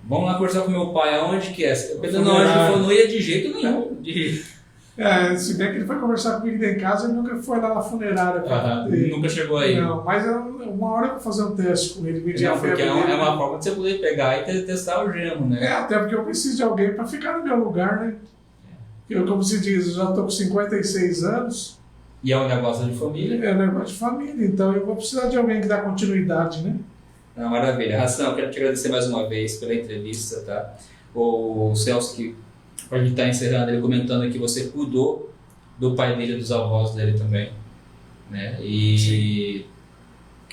vamos lá conversar com meu pai, aonde que é? Pedro não ia de jeito nenhum. Se bem que ele foi conversar comigo em casa, ele nunca foi lá na funerária. Nunca chegou aí. Não, mas uma hora eu vou fazer um teste com ele, medir a febre dele. É uma forma de você poder pegar e testar o gemo, né? Até porque eu preciso de alguém para ficar no meu lugar, né? Como se diz, eu já estou com 56 anos. E é um negócio de família? É um negócio de família, então eu vou precisar de alguém que dá continuidade, né? Maravilha. Hassan, eu quero te agradecer mais uma vez pela entrevista, tá? O Celso, que a gente está encerrando, ele comentando que você cuidou do pai dele e dos avós dele também, né? E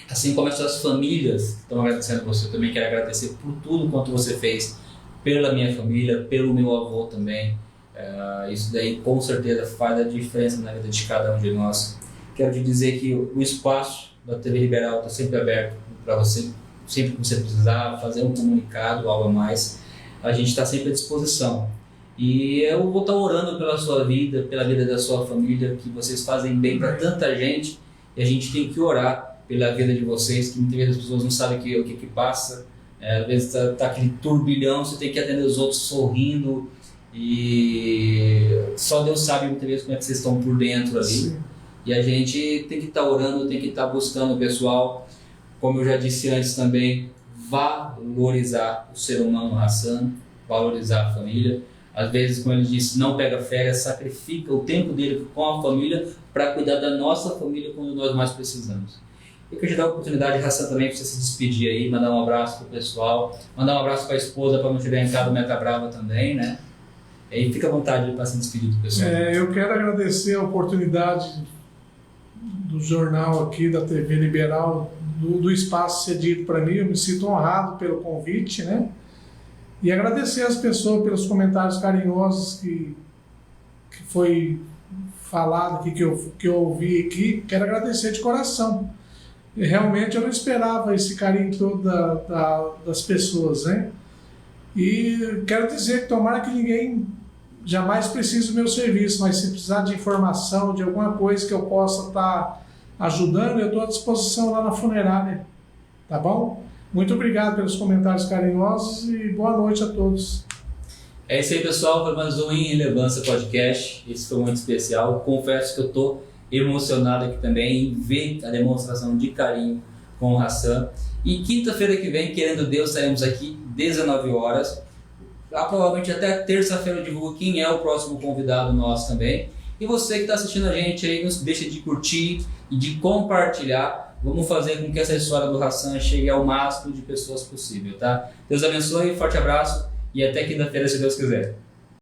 Assim como essas famílias estão agradecendo você, eu também quero agradecer por tudo quanto você fez pela minha família, pelo meu avô também. Isso daí com certeza faz a diferença na vida de cada um de nós. Quero te dizer que o espaço da TV Liberal está sempre aberto para você, sempre que você precisar fazer um comunicado, algo a mais, a gente está sempre à disposição. E eu vou estar orando pela sua vida, pela vida da sua família, que vocês fazem bem para tanta gente, e a gente tem que orar pela vida de vocês, que muitas vezes as pessoas não sabem o que passa. Às vezes tá aquele turbilhão, você tem que atender os outros sorrindo, e só Deus sabe muitas vezes como é que vocês estão por dentro ali. Sim. E a gente tem que estar orando, tem que estar buscando o pessoal, como eu já disse antes também, valorizar o ser humano Hassan, valorizar a família. Às vezes, como ele disse, não pega férias, sacrifica o tempo dele com a família para cuidar da nossa família quando nós mais precisamos. Eu quero te dar a oportunidade, Hassan, também para você se despedir aí, mandar um abraço para o pessoal, mandar um abraço para a esposa, para não tiver em casa do Meta Brava também, né? E aí fica à vontade para se despedir do pessoal. Eu quero agradecer a oportunidade do jornal aqui, da TV Liberal, do espaço cedido para mim. Eu me sinto honrado pelo convite, né? E agradecer às pessoas pelos comentários carinhosos que foi falado aqui, que eu ouvi aqui. Quero agradecer de coração. E realmente eu não esperava esse carinho todo das pessoas, né? E quero dizer que tomara que ninguém jamais precise do meu serviço, mas se precisar de informação, de alguma coisa que eu possa estar ajudando, eu estou à disposição lá na funerária, tá bom? Muito obrigado pelos comentários carinhosos e boa noite a todos. É isso aí, pessoal, foi mais um Em Relevância Podcast. Esse foi muito especial. Confesso que eu estou emocionado aqui também em ver a demonstração de carinho com o Hassan. E quinta-feira que vem, querendo Deus, saímos aqui 19 horas. Provavelmente até terça-feira eu divulgo quem é o próximo convidado nosso também. E você que está assistindo a gente aí, não deixa de curtir e de compartilhar. Vamos fazer com que essa história do Hassan chegue ao máximo de pessoas possível, tá? Deus abençoe, forte abraço e até quinta-feira, se Deus quiser.